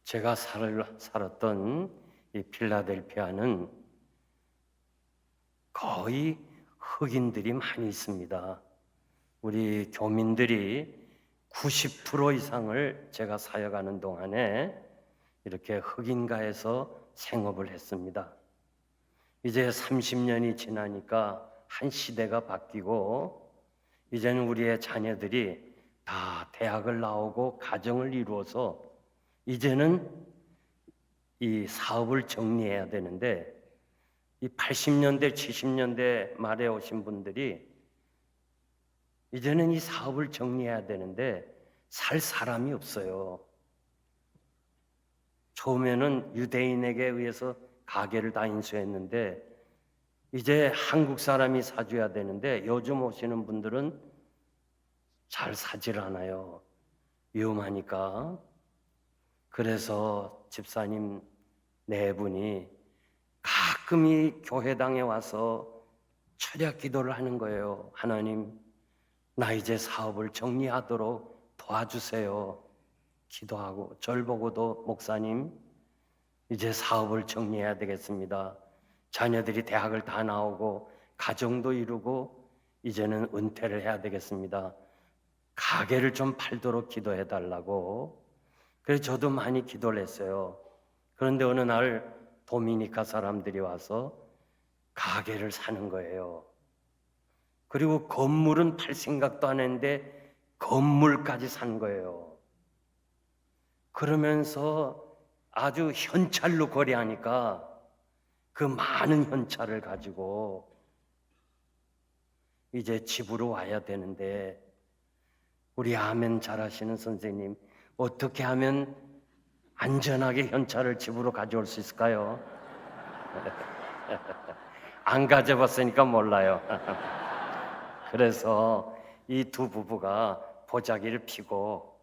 제가 살았던 이 필라델피아는 거의 흑인들이 많이 있습니다. 우리 교민들이 90% 이상을 제가 사역하는 동안에 이렇게 흑인가에서 생업을 했습니다. 이제 30년이 지나니까 한 시대가 바뀌고 이제는 우리의 자녀들이 다 대학을 나오고 가정을 이루어서 이제는 이 사업을 정리해야 되는데 이 80년대, 70년대 말에 오신 분들이 이제는 이 사업을 정리해야 되는데 살 사람이 없어요. 처음에는 유대인에게 의해서 가게를 다 인수했는데 이제 한국 사람이 사줘야 되는데 요즘 오시는 분들은 잘 사질 않아요. 위험하니까. 그래서 집사님 네 분이 가끔 이 교회당에 와서 철야 기도를 하는 거예요. 하나님, 나 이제 사업을 정리하도록 도와주세요. 기도하고 절 보고도 목사님, 이제 사업을 정리해야 되겠습니다. 자녀들이 대학을 다 나오고 가정도 이루고 이제는 은퇴를 해야 되겠습니다. 가게를 좀 팔도록 기도해 달라고. 그래서 저도 많이 기도를 했어요. 그런데 어느 날 도미니카 사람들이 와서 가게를 사는 거예요. 그리고 건물은 팔 생각도 안 했는데 건물까지 산 거예요. 그러면서 아주 현찰로 거래하니까 그 많은 현찰을 가지고 이제 집으로 와야 되는데 우리 아멘 잘하시는 선생님, 어떻게 하면 안전하게 현찰을 집으로 가져올 수 있을까요? 안 가져봤으니까 몰라요. 그래서 이 두 부부가 보자기를 피고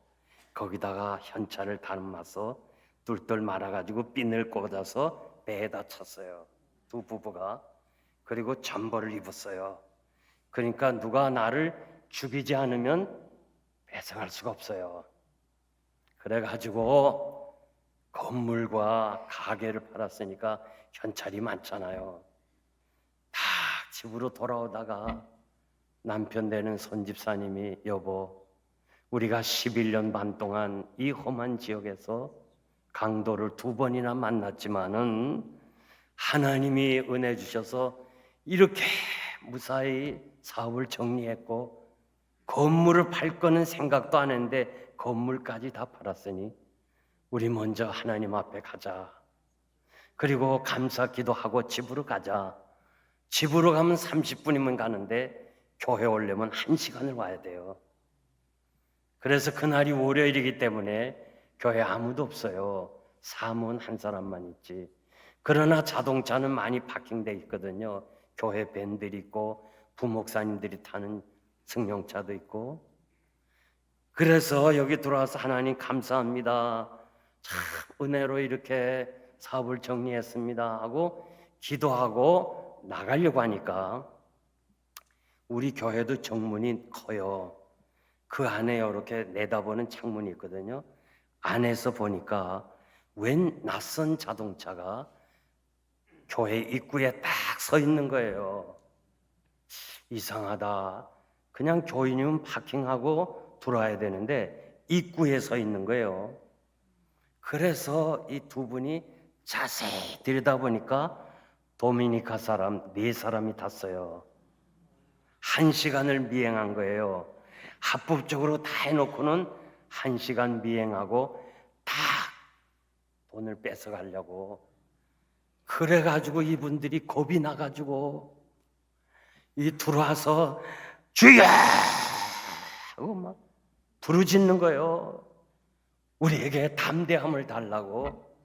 거기다가 현찰을 담아서 뚫뚫 말아가지고 핀을 꽂아서 배에다 쳤어요. 두 부부가. 그리고 잠벌을 입었어요. 그러니까 누가 나를 죽이지 않으면 배송할 수가 없어요. 그래가지고 건물과 가게를 팔았으니까 현찰이 많잖아요. 다 집으로 돌아오다가 남편 되는 손집사님이 여보, 우리가 11년 반 동안 이 험한 지역에서 강도를 2번이나 만났지만은 하나님이 은혜 주셔서 이렇게 무사히 사업을 정리했고 건물을 팔 거는 생각도 안 했는데 건물까지 다 팔았으니 우리 먼저 하나님 앞에 가자. 그리고 감사 기도하고 집으로 가자. 집으로 가면 30분이면 가는데 교회 오려면 1시간을 와야 돼요. 그래서 그날이 월요일이기 때문에 교회 아무도 없어요. 사무원 한 사람만 있지. 그러나 자동차는 많이 파킹돼 있거든요. 교회 밴들이 있고 부목사님들이 타는 승용차도 있고. 그래서 여기 들어와서 하나님 감사합니다. 참 은혜로 이렇게 사업을 정리했습니다 하고 기도하고 나가려고 하니까 우리 교회도 정문이 커요. 그 안에 이렇게 내다보는 창문이 있거든요. 안에서 보니까 웬 낯선 자동차가 교회 입구에 딱 서 있는 거예요. 이상하다. 그냥 교인이면 파킹하고 들어와야 되는데 입구에 서 있는 거예요. 그래서 이 두 분이 자세히 들여다보니까 도미니카 사람 4사람이 탔어요. 1시간을 미행한 거예요. 합법적으로 다 해놓고는 1시간 미행하고 다 돈을 뺏어가려고. 그래가지고 이분들이 겁이 나가지고 이 들어와서 주여! 하고 막 부르짖는 거예요. 우리에게 담대함을 달라고.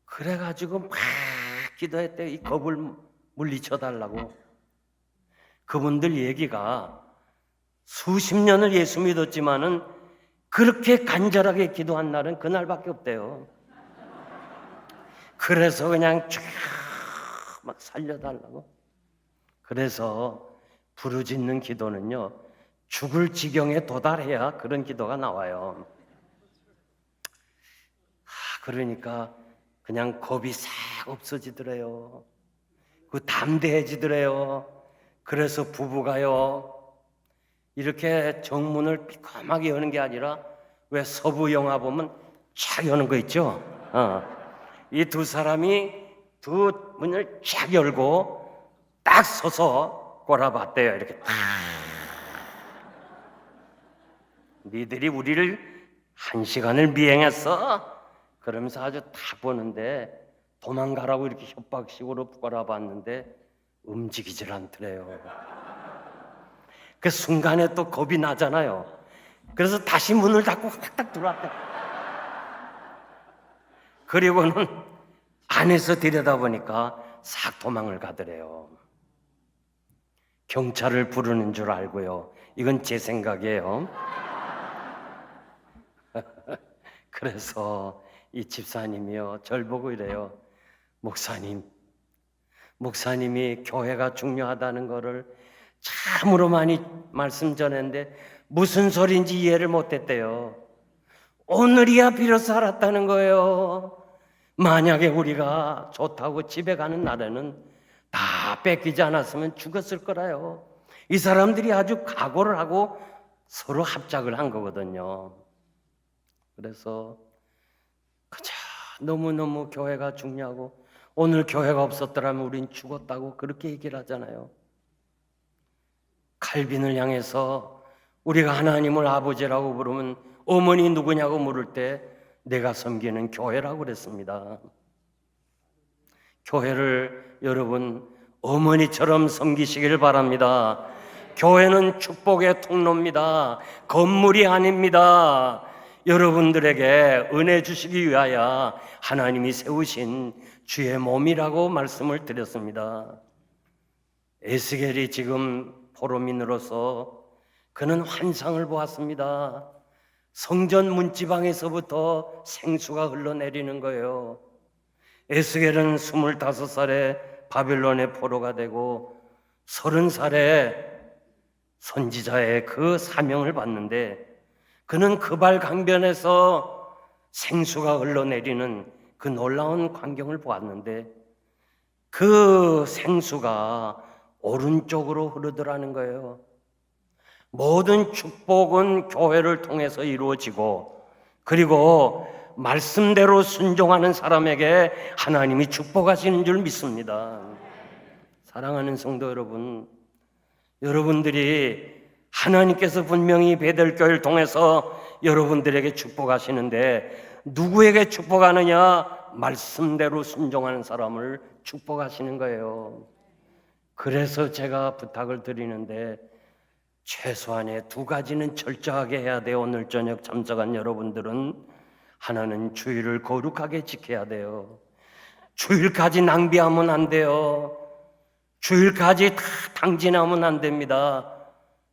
그래가지고 막 기도했대. 이 겁을 물리쳐 달라고. 그분들 얘기가 수십 년을 예수 믿었지만은 그렇게 간절하게 기도한 날은 그날밖에 없대요. 그래서 그냥 쫙 막 살려달라고. 그래서 부르짖는 기도는요, 죽을 지경에 도달해야 그런 기도가 나와요. 그러니까 그냥 겁이 싹 없어지더래요. 그 담대해지더래요. 그래서 부부가요, 이렇게 정문을 비컴하게 여는 게 아니라 왜 서부 영화 보면 쫙 여는 거 있죠? 이 두 사람이 두 문을 쫙 열고 딱 서서 꼬라봤대요. 이렇게 딱. 니들이 우리를 1시간을 미행했어? 그러면서 아주 다 보는데 도망가라고 이렇게 협박식으로 꼬라봤는데 움직이질 않더래요. 그 순간에 또 겁이 나잖아요. 그래서 다시 문을 닫고 확딱 들어왔대. 그리고는 안에서 들여다보니까 싹 도망을 가더래요. 경찰을 부르는 줄 알고요. 이건 제 생각이에요. 그래서 이 집사님이요, 절 보고 이래요. 목사님이 교회가 중요하다는 거를 참으로 많이 말씀 전했는데 무슨 소리인지 이해를 못했대요. 오늘이야 비로소 알았다는 거예요. 만약에 우리가 좋다고 집에 가는 날에는 다 뺏기지 않았으면 죽었을 거라요. 이 사람들이 아주 각오를 하고 서로 합작을 한 거거든요. 그래서 그저 너무너무 교회가 중요하고 오늘 교회가 없었더라면 우린 죽었다고 그렇게 얘기를 하잖아요. 칼빈을 향해서 우리가 하나님을 아버지라고 부르면 어머니 누구냐고 물을 때 내가 섬기는 교회라고 그랬습니다. 교회를 여러분 어머니처럼 섬기시길 바랍니다. 교회는 축복의 통로입니다. 건물이 아닙니다. 여러분들에게 은혜 주시기 위하여 하나님이 세우신 주의 몸이라고 말씀을 드렸습니다. 에스겔이 지금 포로민으로서 그는 환상을 보았습니다. 성전 문지방에서부터 생수가 흘러내리는 거예요. 에스겔은 25살에 바빌론의 포로가 되고 30살에 선지자의 그 사명을 받는데 그는 그발 강변에서 생수가 흘러내리는 그 놀라운 광경을 보았는데 그 생수가 오른쪽으로 흐르더라는 거예요. 모든 축복은 교회를 통해서 이루어지고 그리고 말씀대로 순종하는 사람에게 하나님이 축복하시는 줄 믿습니다. 사랑하는 성도 여러분, 여러분들이 하나님께서 분명히 베델교회를 통해서 여러분들에게 축복하시는데 누구에게 축복하느냐? 말씀대로 순종하는 사람을 축복하시는 거예요. 그래서 제가 부탁을 드리는데 최소한의 2가지는 철저하게 해야 돼요. 오늘 저녁 참석한 여러분들은 하나는 주일을 거룩하게 지켜야 돼요. 주일까지 낭비하면 안 돼요. 주일까지 다 탕진하면 안 됩니다.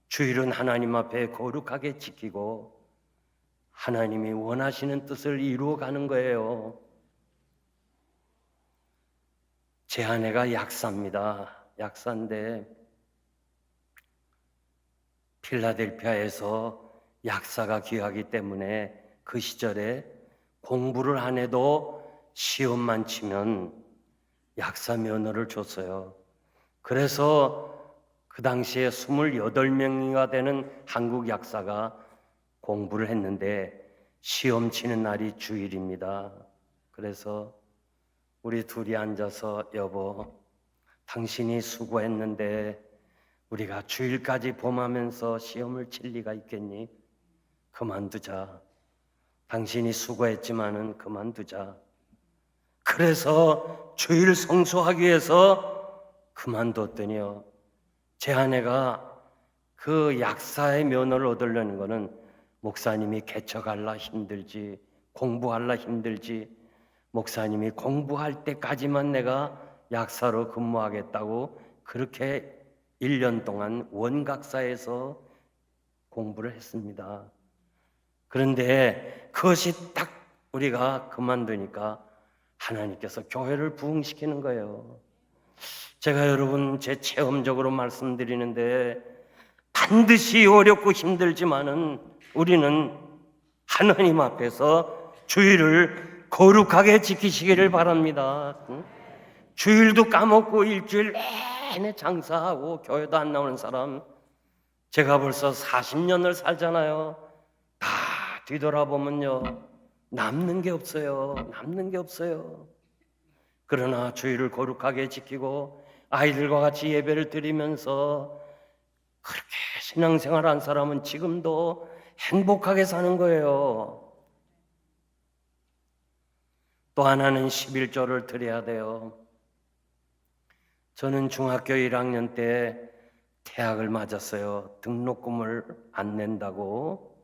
주일은 하나님 앞에 거룩하게 지키고 하나님이 원하시는 뜻을 이루어가는 거예요. 제 아내가 약사입니다. 약사인데 필라델피아에서 약사가 귀하기 때문에 그 시절에 공부를 안 해도 시험만 치면 약사 면허를 줬어요. 그래서 그 당시에 28명이나 되는 한국 약사가 공부를 했는데 시험 치는 날이 주일입니다. 그래서 우리 둘이 앉아서 여보, 당신이 수고했는데 우리가 주일까지 범하면서 시험을 칠 리가 있겠니? 그만두자. 당신이 수고했지만은 그만두자. 그래서 주일 성수하기 위해서 그만뒀더니요. 제 아내가 그 약사의 면허를 얻으려는 거는 목사님이 개척할라 힘들지, 공부할라 힘들지, 목사님이 공부할 때까지만 내가 약사로 근무하겠다고 그렇게 1년 동안 원각사에서 공부를 했습니다. 그런데 그것이 딱 우리가 그만두니까 하나님께서 교회를 부흥시키는 거예요. 제가 여러분 제 체험적으로 말씀드리는데 반드시 어렵고 힘들지만은 우리는 하나님 앞에서 주일을 거룩하게 지키시기를 바랍니다. 주일도 까먹고 일주일 내내 장사하고 교회도 안 나오는 사람, 제가 벌써 40년을 살잖아요. 다 뒤돌아보면요, 남는 게 없어요. 남는 게 없어요. 그러나 주일을 거룩하게 지키고 아이들과 같이 예배를 드리면서 그렇게 신앙생활한 사람은 지금도 행복하게 사는 거예요. 또 하나는 11조를 드려야 돼요. 저는 중학교 1학년 때 태학을 맞았어요. 등록금을 안 낸다고.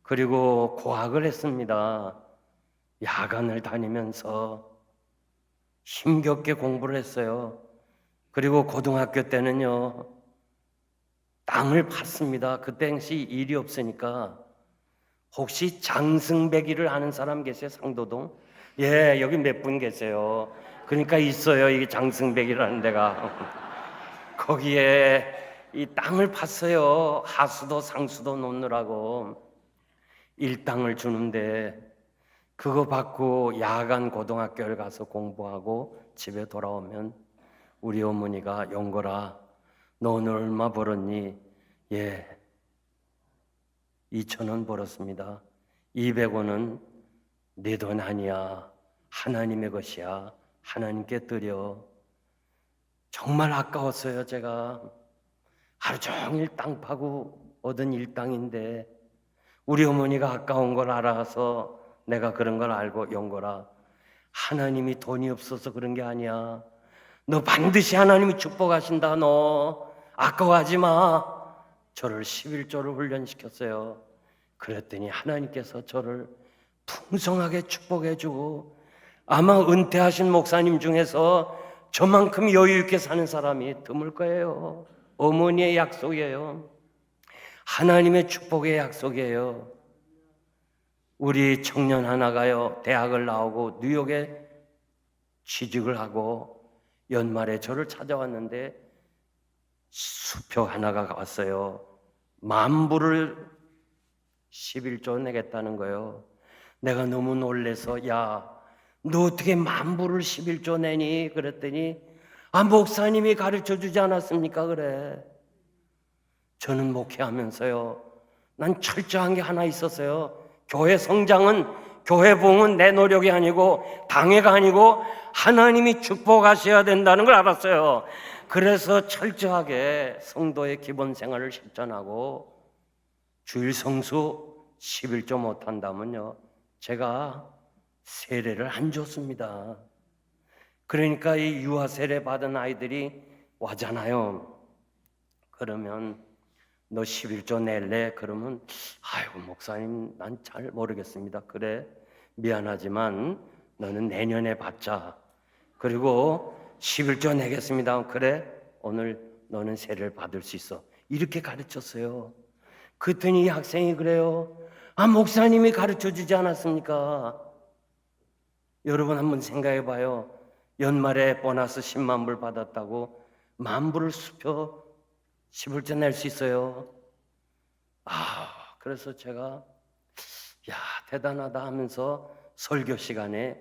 그리고 고학을 했습니다. 야간을 다니면서 힘겹게 공부를 했어요. 그리고 고등학교 때는요, 땅을 팠습니다. 그 당시 일이 없으니까. 혹시 장승배기를 아는 사람 계세요? 상도동? 예, 여기 몇 분 계세요. 그러니까 있어요, 이게 장승배기라는 데가. 거기에 이 땅을 팠어요. 하수도 상수도 놓느라고. 일당을 주는데 그거 받고 야간 고등학교를 가서 공부하고 집에 돌아오면 우리 어머니가, 용거라, 너 오늘 얼마 벌었니? 예, 2,000원 벌었습니다. 200원은 네 돈 아니야. 하나님의 것이야. 하나님께 드려. 정말 아까웠어요. 제가 하루 종일 땅 파고 얻은 일당인데 우리 어머니가 아까운 걸 알아서 내가 그런 걸 알고, 용거라, 하나님이 돈이 없어서 그런 게 아니야. 너 반드시 하나님이 축복하신다. 너 아까워하지 마. 저를 11조를 훈련시켰어요. 그랬더니 하나님께서 저를 풍성하게 축복해 주고, 아마 은퇴하신 목사님 중에서 저만큼 여유 있게 사는 사람이 드물 거예요. 어머니의 약속이에요. 하나님의 축복의 약속이에요. 우리 청년 하나가요, 대학을 나오고 뉴욕에 취직을 하고 연말에 저를 찾아왔는데 수표 하나가 왔어요. 10,000불을 11조 내겠다는 거예요. 내가 너무 놀래서, 야, 너 어떻게 10,000불을 11조 내니? 그랬더니, 아, 목사님이 가르쳐 주지 않았습니까? 그래. 저는 목회하면서요, 난 철저한 게 하나 있었어요. 교회 성장은, 교회 부흥은 내 노력이 아니고 당회가 아니고 하나님이 축복하셔야 된다는 걸 알았어요. 그래서 철저하게 성도의 기본 생활을 실천하고, 주일 성수 11조 못한다면요, 제가 세례를 안 줬습니다. 그러니까 이 유아 세례 받은 아이들이 와잖아요. 그러면 너 11조 낼래? 그러면, 아이고 목사님, 난 잘 모르겠습니다. 그래, 미안하지만 너는 내년에 받자. 그리고 11조 내겠습니다. 그래, 오늘 너는 세례를 받을 수 있어. 이렇게 가르쳤어요. 그랬더니 이 학생이 그래요. 아, 목사님이 가르쳐 주지 않았습니까? 여러분 한번 생각해 봐요. 연말에 보너스 10만 불 받았다고 10,000불을 수표 11조 낼 수 있어요. 아, 그래서 제가, 야, 대단하다 하면서 설교 시간에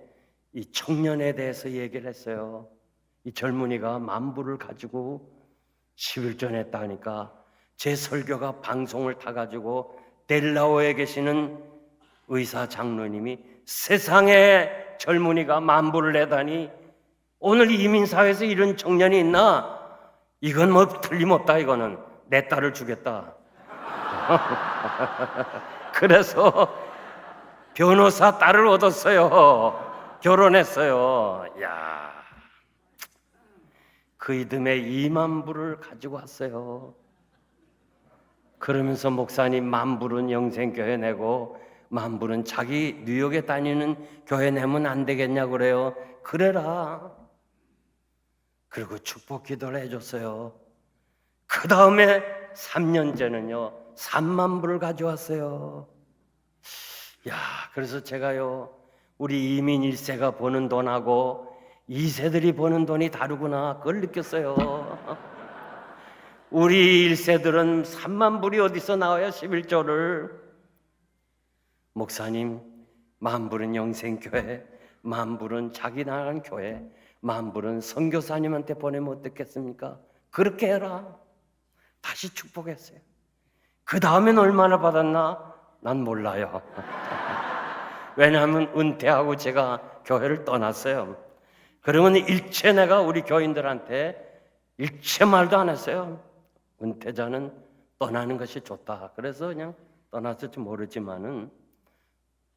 이 청년에 대해서 얘기를 했어요. 이 젊은이가 10,000불을 가지고 11조 냈다 하니까 제 설교가 방송을 타가지고 델라오에 계시는 의사 장로님이, 세상에 젊은이가 10,000불을 내다니, 오늘 이민사회에서 이런 청년이 있나? 이건 뭐 틀림없다. 이거는 내 딸을 주겠다. 그래서 변호사 딸을 얻었어요. 결혼했어요. 야, 그 이듬해 20,000불을 가지고 왔어요. 그러면서 목사님, 10,000불은 영생교회 내고 10,000불은 자기 뉴욕에 다니는 교회 내면 안 되겠냐 그래요. 그래라. 그리고 축복 기도를 해줬어요. 그 다음에 3년째는요 30,000불을 가져왔어요. 야, 그래서 제가요, 우리 이민 1세가 버는 돈하고 2세들이 버는 돈이 다르구나, 그걸 느꼈어요. 우리 1세들은 30,000불이 어디서 나와요? 11조를. 목사님, 만불은 영생교회, 만불은 자기 나라는 교회, 만불은 선교사님한테 보내면 어떻겠습니까? 그렇게 해라. 다시 축복했어요. 그 다음엔 얼마나 받았나? 난 몰라요. 왜냐하면 은퇴하고 제가 교회를 떠났어요. 그러면 일체 내가 우리 교인들한테 일체 말도 안 했어요. 은퇴자는 떠나는 것이 좋다. 그래서 그냥 떠났을지 모르지만은,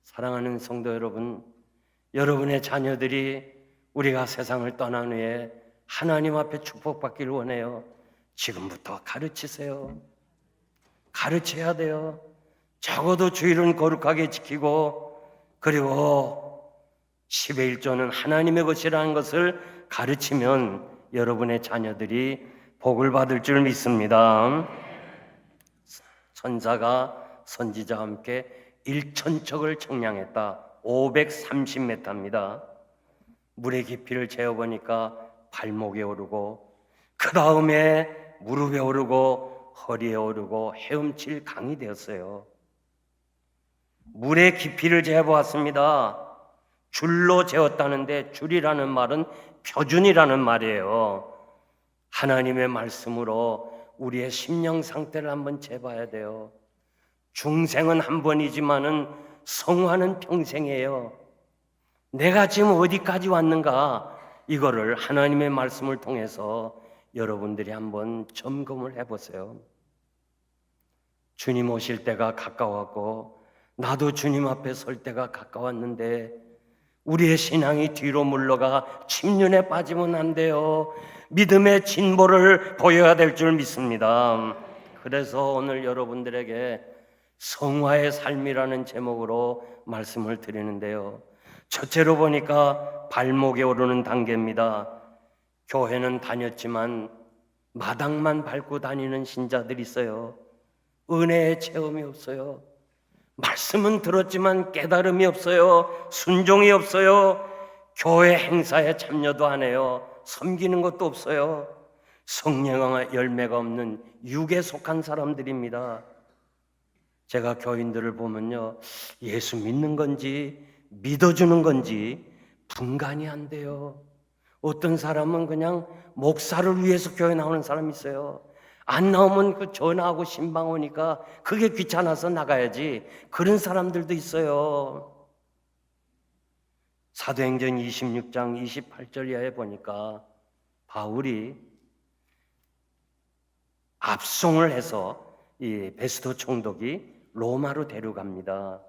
사랑하는 성도 여러분, 여러분의 자녀들이 우리가 세상을 떠난 후에 하나님 앞에 축복받기를 원해요. 지금부터 가르치세요. 가르쳐야 돼요. 적어도 주일은 거룩하게 지키고, 그리고 10의 1조는 하나님의 것이라는 것을 가르치면 여러분의 자녀들이 복을 받을 줄 믿습니다. 선자가 선지자와 함께 1,000척을 청량했다. 530m입니다. 물의 깊이를 재어보니까 발목에 오르고, 그 다음에 무릎에 오르고, 허리에 오르고 헤엄칠 강이 되었어요. 물의 깊이를 재보았습니다. 줄로 재었다는데, 줄이라는 말은 표준이라는 말이에요. 하나님의 말씀으로 우리의 심령 상태를 한번 재봐야 돼요. 중생은 한 번이지만은 성화는 평생이에요. 내가 지금 어디까지 왔는가, 이거를 하나님의 말씀을 통해서 여러분들이 한번 점검을 해보세요. 주님 오실 때가 가까웠고, 나도 주님 앞에 설 때가 가까웠는데, 우리의 신앙이 뒤로 물러가 침륜에 빠지면 안 돼요. 믿음의 진보를 보여야 될 줄 믿습니다. 그래서 오늘 여러분들에게 성화의 삶이라는 제목으로 말씀을 드리는데요. 첫째로 보니까 발목에 오르는 단계입니다. 교회는 다녔지만 마당만 밟고 다니는 신자들이 있어요. 은혜의 체험이 없어요. 말씀은 들었지만 깨달음이 없어요. 순종이 없어요. 교회 행사에 참여도 안 해요. 섬기는 것도 없어요. 성령의 열매가 없는 육에 속한 사람들입니다. 제가 교인들을 보면요, 예수 믿는 건지 믿어주는 건지 분간이 안 돼요. 어떤 사람은 그냥 목사를 위해서 교회 나오는 사람이 있어요. 안 나오면 그 전화하고 신방 오니까 그게 귀찮아서 나가야지. 그런 사람들도 있어요. 사도행전 26장 28절 이하에 보니까 바울이 압송을 해서 이 베스도 총독이 로마로 데려갑니다.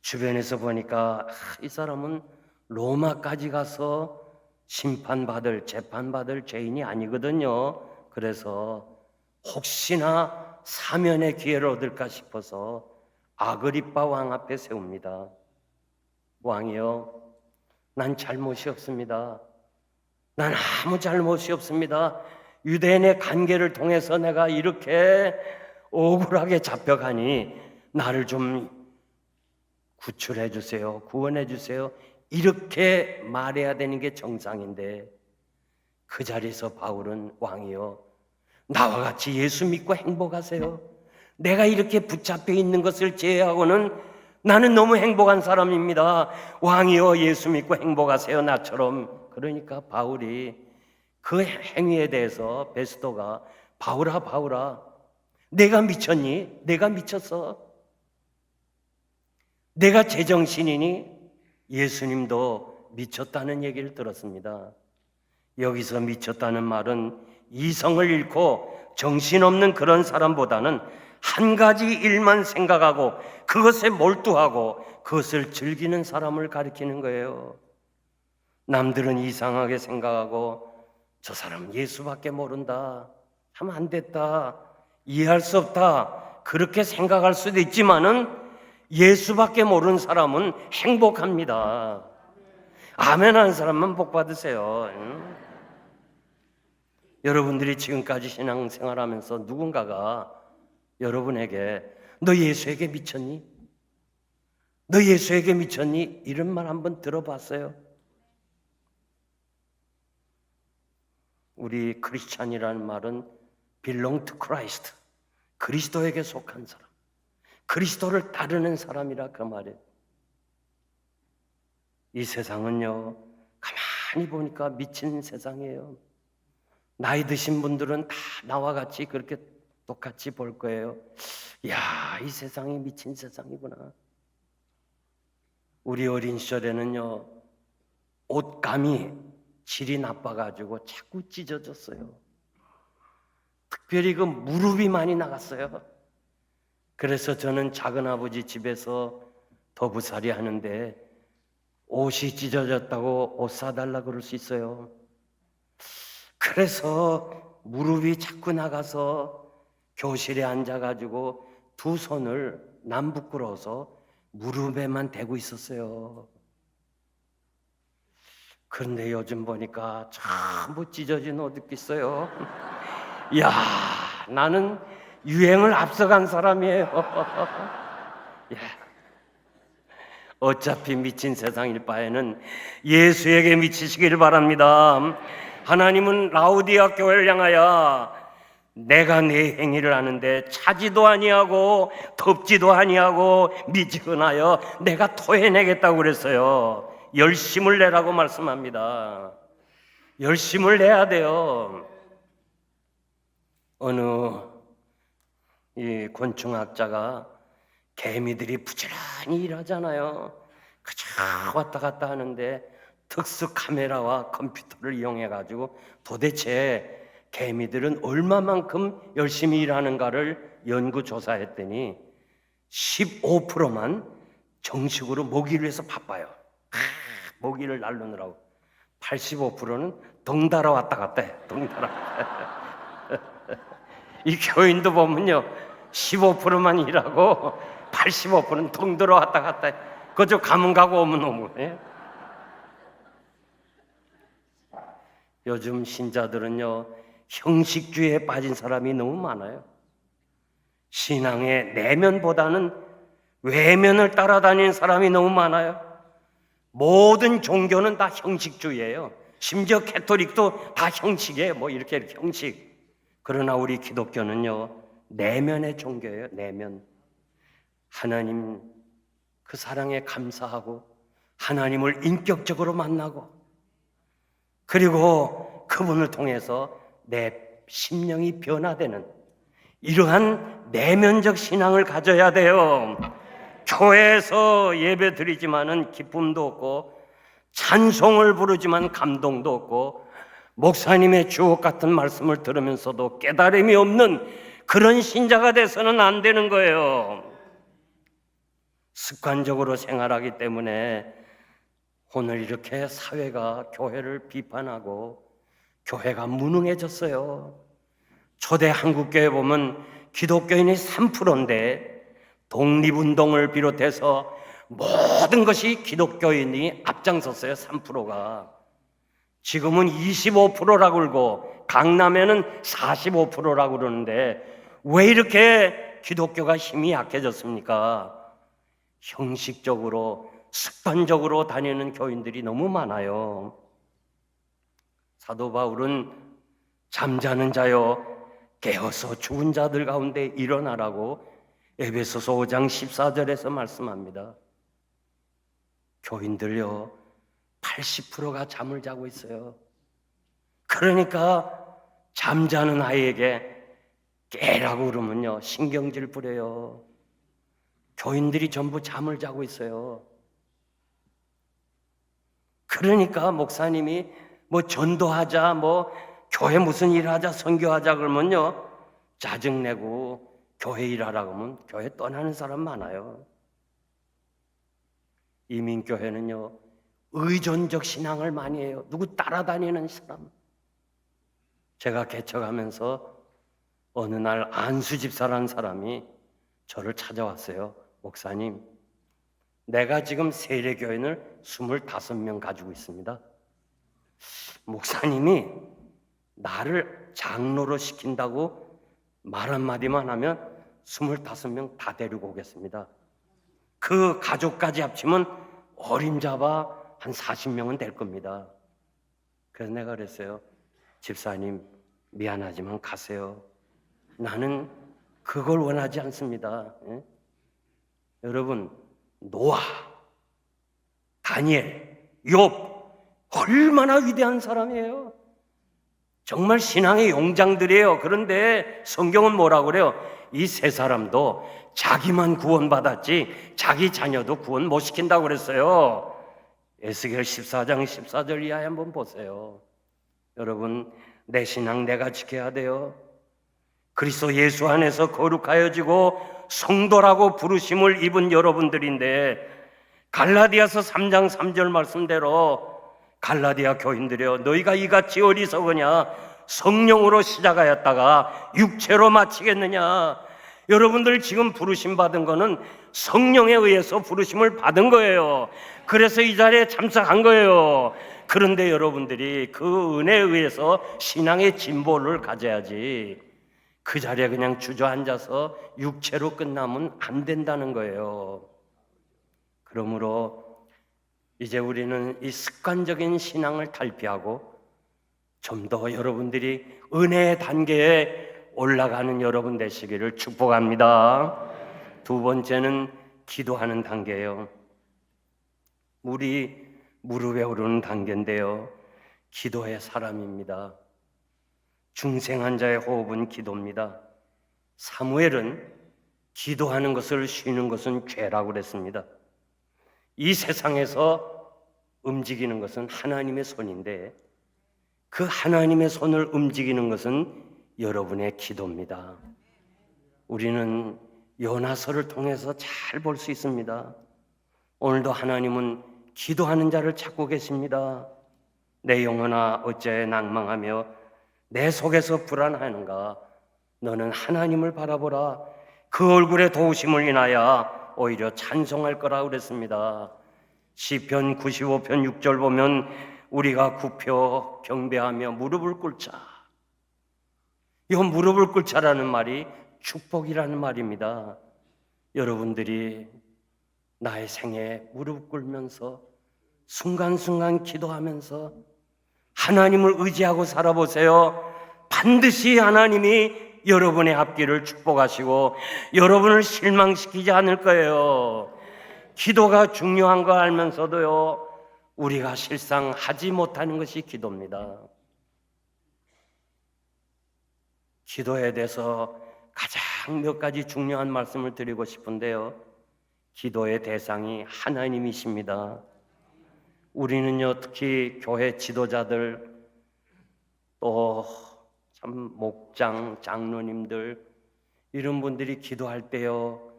주변에서 보니까 이 사람은 로마까지 가서 심판받을, 재판받을 죄인이 아니거든요. 그래서 혹시나 사면의 기회를 얻을까 싶어서 아그리빠 왕 앞에 세웁니다. 왕이요, 난 잘못이 없습니다. 난 아무 잘못이 없습니다. 유대인의 관계를 통해서 내가 이렇게 억울하게 잡혀가니 나를 좀 구출해 주세요. 구원해 주세요. 이렇게 말해야 되는 게 정상인데, 그 자리에서 바울은 왕이요, 나와 같이 예수 믿고 행복하세요. 내가 이렇게 붙잡혀 있는 것을 제외하고는 나는 너무 행복한 사람입니다. 왕이요, 예수 믿고 행복하세요, 나처럼. 그러니까 바울이 그 행위에 대해서 베스도가 바울아, 바울아, 내가 미쳤니? 내가 미쳤어. 내가 제정신이니? 예수님도 미쳤다는 얘기를 들었습니다. 여기서 미쳤다는 말은 이성을 잃고 정신없는 그런 사람보다는 한 가지 일만 생각하고 그것에 몰두하고 그것을 즐기는 사람을 가리키는 거예요. 남들은 이상하게 생각하고 저 사람 예수밖에 모른다, 참 안 됐다, 이해할 수 없다, 그렇게 생각할 수도 있지만은 예수밖에 모르는 사람은 행복합니다. 아멘 하는 사람만 복 받으세요. 여러분들이 지금까지 신앙생활하면서 누군가가 여러분에게 너 예수에게 미쳤니? 너 예수에게 미쳤니? 이런 말 한번 들어봤어요? 우리 크리스찬이라는 말은 belong to Christ, 그리스도에게 속한 사람, 그리스도를 따르는 사람이라 그 말이에요. 이 세상은요, 가만히 보니까 미친 세상이에요. 나이 드신 분들은 다 나와 같이 그렇게 똑같이 볼 거예요. 야, 이 세상이 미친 세상이구나. 우리 어린 시절에는요, 옷감이 질이 나빠가지고 자꾸 찢어졌어요. 특별히 그 무릎이 많이 나갔어요. 그래서 저는 작은아버지 집에서 더부살이 하는데 옷이 찢어졌다고 옷 사달라 그럴 수 있어요. 그래서 무릎이 자꾸 나가서 교실에 앉아가지고 두 손을 남부끄러워서 무릎에만 대고 있었어요. 그런데 요즘 보니까 전부 찢어진 옷 입고 있어요. 이야, 나는 유행을 앞서간 사람이에요. 예. 어차피 미친 세상일 바에는 예수에게 미치시길 바랍니다. 하나님은 라우디아 교회를 향하여 내가 내 행위를 아는데 차지도 아니하고 덥지도 아니하고 미지근하여 내가 토해내겠다고 그랬어요. 열심을 내라고 말씀합니다. 열심을 내야 돼요. 어느 이 곤충학자가 개미들이 부지런히 일하잖아요. 그저 왔다 갔다 하는데 특수 카메라와 컴퓨터를 이용해 가지고 도대체 개미들은 얼마만큼 열심히 일하는가를 연구조사했더니 15%만 정식으로 먹이를 위해서 바빠요. 먹이를 날르느라고. 85%는 덩달아 왔다 갔다 해. 덩달아. 이 교인도 보면요, 15%만 일하고 85%는 덩달아 왔다 갔다 해. 그저 가면 가고 오면 오고. 예? 요즘 신자들은요, 형식주의에 빠진 사람이 너무 많아요. 신앙의 내면보다는 외면을 따라다니는 사람이 너무 많아요. 모든 종교는 다 형식주의예요. 심지어 캐토릭도 다 형식이에요. 뭐 이렇게 형식. 그러나 우리 기독교는요, 내면의 종교예요. 내면. 하나님 그 사랑에 감사하고 하나님을 인격적으로 만나고 그리고 그분을 통해서 내 심령이 변화되는 이러한 내면적 신앙을 가져야 돼요. 교회에서 예배 드리지만은 기쁨도 없고 찬송을 부르지만 감동도 없고 목사님의 주옥 같은 말씀을 들으면서도 깨달음이 없는 그런 신자가 돼서는 안 되는 거예요. 습관적으로 생활하기 때문에 오늘 이렇게 사회가 교회를 비판하고 교회가 무능해졌어요. 초대 한국교회 보면 기독교인이 3%인데 독립운동을 비롯해서 모든 것이 기독교인이 앞장섰어요. 3%가. 지금은 25%라고 그러고 강남에는 45%라고 그러는데 왜 이렇게 기독교가 힘이 약해졌습니까? 형식적으로 습관적으로 다니는 교인들이 너무 많아요. 사도 바울은 잠자는 자여 깨어서 죽은 자들 가운데 일어나라고 에베소서 5장 14절에서 말씀합니다. 교인들요 80%가 잠을 자고 있어요. 그러니까 잠자는 아이에게 깨라고 그러면요 신경질 부려요. 교인들이 전부 잠을 자고 있어요. 그러니까 목사님이 뭐 전도하자, 뭐 교회 무슨 일하자, 선교하자 그러면요 짜증내고 교회 일하라고 하면 교회 떠나는 사람 많아요. 이민교회는요 의존적 신앙을 많이 해요. 누구 따라다니는 사람. 제가 개척하면서 어느 날 안수 집사라는 사람이 저를 찾아왔어요. 목사님, 내가 지금 세례교인을 25명 가지고 있습니다. 목사님이 나를 장로로 시킨다고 말 한마디만 하면 25명 다 데리고 오겠습니다. 그 가족까지 합치면 어림잡아 한 40명은 될 겁니다. 그래서 내가 그랬어요. 집사님, 미안하지만 가세요. 나는 그걸 원하지 않습니다. 예? 여러분, 노아, 다니엘 욥 얼마나 위대한 사람이에요. 정말 신앙의 용장들이에요. 그런데 성경은 뭐라고 그래요? 이 세 사람도 자기만 구원받았지 자기 자녀도 구원 못 시킨다고 그랬어요. 에스겔 14장 14절 이하에 한번 보세요. 여러분, 내 신앙 내가 지켜야 돼요. 그리스도 예수 안에서 거룩하여지고 성도라고 부르심을 입은 여러분들인데, 갈라디아서 3장 3절 말씀대로 갈라디아 교인들이여, 너희가 이같이 어리석으냐? 성령으로 시작하였다가 육체로 마치겠느냐? 여러분들 지금 부르심 받은 거는 성령에 의해서 부르심을 받은 거예요. 그래서 이 자리에 참석한 거예요. 그런데 여러분들이 그 은혜에 의해서 신앙의 진보를 가져야지, 그 자리에 그냥 주저앉아서 육체로 끝나면 안 된다는 거예요. 그러므로 이제 우리는 이 습관적인 신앙을 탈피하고 좀 더 여러분들이 은혜의 단계에 올라가는 여러분 되시기를 축복합니다. 두 번째는 기도하는 단계예요. 물이 무릎에 오르는 단계인데요, 기도의 사람입니다. 중생한 자의 호흡은 기도입니다. 사무엘은 기도하는 것을 쉬는 것은 죄라고 그랬습니다. 이 세상에서 움직이는 것은 하나님의 손인데, 그 하나님의 손을 움직이는 것은 여러분의 기도입니다. 우리는 요나서를 통해서 잘 볼 수 있습니다. 오늘도 하나님은 기도하는 자를 찾고 계십니다. 내 영혼아 어째 낭망하며 내 속에서 불안하는가? 너는 하나님을 바라보라. 그 얼굴의 도우심을 인하여 오히려 찬송할 거라 그랬습니다. 시편 95편 6절 보면 우리가 굽혀 경배하며 무릎을 꿇자. 이 무릎을 꿇자라는 말이 축복이라는 말입니다. 여러분들이 나의 생에 무릎 꿇면서 순간순간 기도하면서 하나님을 의지하고 살아보세요. 반드시 하나님이 여러분의 앞길을 축복하시고 여러분을 실망시키지 않을 거예요. 기도가 중요한 거 알면서도요, 우리가 실상 하지 못하는 것이 기도입니다. 기도에 대해서 가장 몇 가지 중요한 말씀을 드리고 싶은데요, 기도의 대상이 하나님이십니다. 우리는요, 특히 교회 지도자들, 또 참 목장, 장로님들, 이런 분들이 기도할 때요,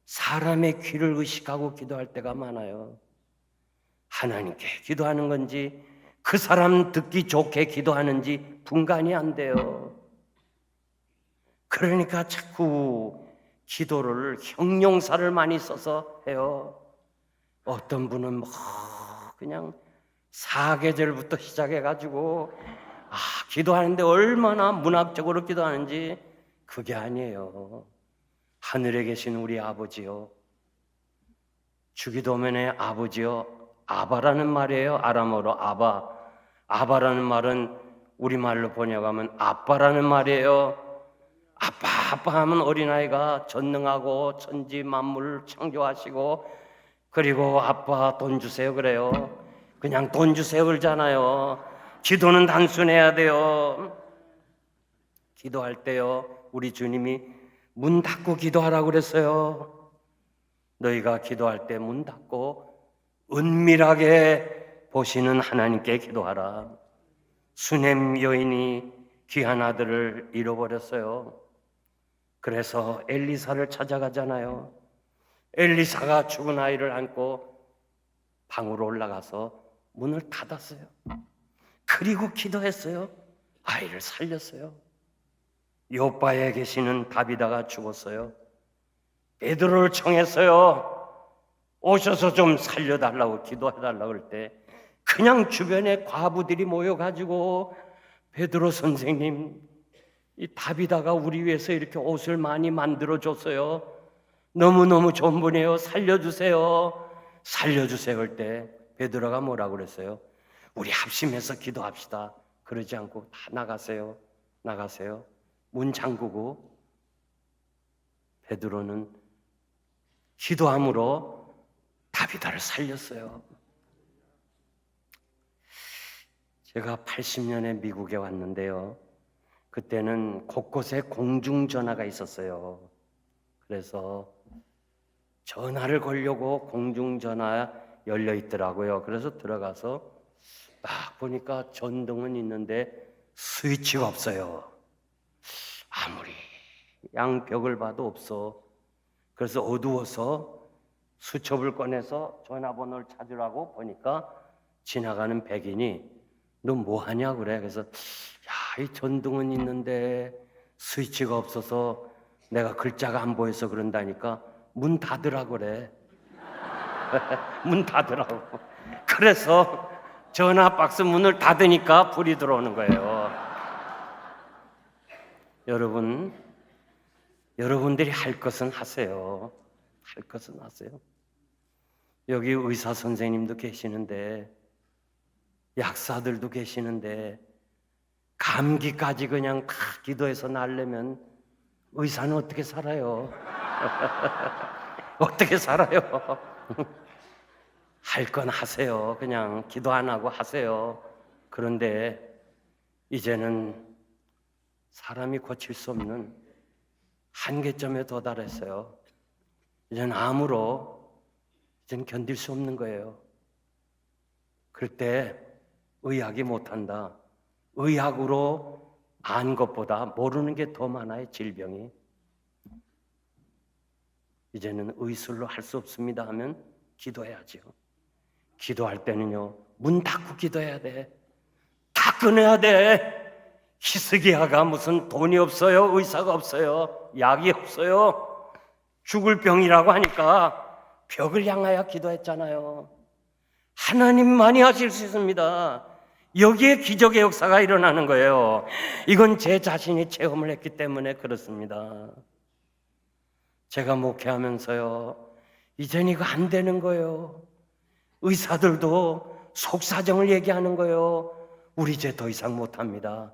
사람의 귀를 의식하고 기도할 때가 많아요. 하나님께 기도하는 건지 그 사람 듣기 좋게 기도하는지 분간이 안 돼요. 그러니까 자꾸 기도를 형용사를 많이 써서 해요. 어떤 분은 뭐 그냥 사계절부터 시작해가지고 기도하는데 얼마나 문학적으로 기도하는지, 그게 아니에요. 하늘에 계신 우리 아버지요, 주기도면의 아버지요, 아바라는 말이에요. 아람어로 아바. 아바라는 말은 우리말로 번역하면 아빠라는 말이에요. 아빠 하면 어린아이가 전능하고 천지 만물을 창조하시고, 그리고 아빠 돈 주세요 그래요. 그냥 돈 주세요 그러잖아요. 기도는 단순해야 돼요. 기도할 때요, 우리 주님이 문 닫고 기도하라고 그랬어요. 너희가 기도할 때 문 닫고 은밀하게 보시는 하나님께 기도하라. 수넴 여인이 귀한 아들을 잃어버렸어요. 그래서 엘리사를 찾아가잖아요. 엘리사가 죽은 아이를 안고 방으로 올라가서 문을 닫았어요. 그리고 기도했어요. 아이를 살렸어요. 요바에 계시는 다비다가 죽었어요. 베드로를 청했어요. 오셔서 좀 살려달라고, 기도해달라고 할 때 그냥 주변에 과부들이 모여가지고, 베드로 선생님, 이 다비다가 우리 위해서 이렇게 옷을 많이 만들어줬어요. 너무너무 좋은 분이에요. 살려주세요. 살려주세요 할 때 베드로가 뭐라고 그랬어요? 우리 합심해서 기도합시다. 그러지 않고 다 나가세요. 나가세요. 문 잠그고 베드로는 기도함으로 다비다를 살렸어요. 제가 80년에 미국에 왔는데요. 그때는 곳곳에 공중전화가 있었어요. 그래서 전화를 걸려고 공중전화 열려 있더라고요. 그래서 들어가서 딱 보니까 전등은 있는데 스위치가 없어요. 아무리 양벽을 봐도 없어. 그래서 어두워서 수첩을 꺼내서 전화번호를 찾으라고 보니까 지나가는 백인이 너 뭐 하냐 그래. 그래서 야, 이 전등은 있는데 스위치가 없어서 내가 글자가 안 보여서 그런다니까 문 닫으라 그래. 문 닫으라고. 그래서 전화 박스 문을 닫으니까 불이 들어오는 거예요. 여러분들이 할 것은 하세요. 할 것은 하세요. 여기 의사 선생님도 계시는데, 약사들도 계시는데, 감기까지 그냥 다 기도해서 나으려면 의사는 어떻게 살아요? 어떻게 살아요? 할 건 하세요. 그냥 기도 안 하고 하세요. 그런데 이제는 사람이 고칠 수 없는 한계점에 도달했어요. 이제는 암으로 이제는 견딜 수 없는 거예요. 그럴 때 의학이 못한다. 의학으로 아는 것보다 모르는 게 더 많아요. 질병이. 이제는 의술로 할 수 없습니다 하면 기도해야죠. 기도할 때는요, 문 닫고 기도해야 돼. 다 끊어야 돼. 히스기야가 무슨 돈이 없어요, 의사가 없어요, 약이 없어요, 죽을 병이라고 하니까 벽을 향하여 기도했잖아요. 하나님만이 하실 수 있습니다. 여기에 기적의 역사가 일어나는 거예요. 이건 제 자신이 체험을 했기 때문에 그렇습니다. 제가 목회하면서요, 이젠 이거 안 되는 거예요. 의사들도 속사정을 얘기하는 거예요. 우리 이제 더 이상 못합니다.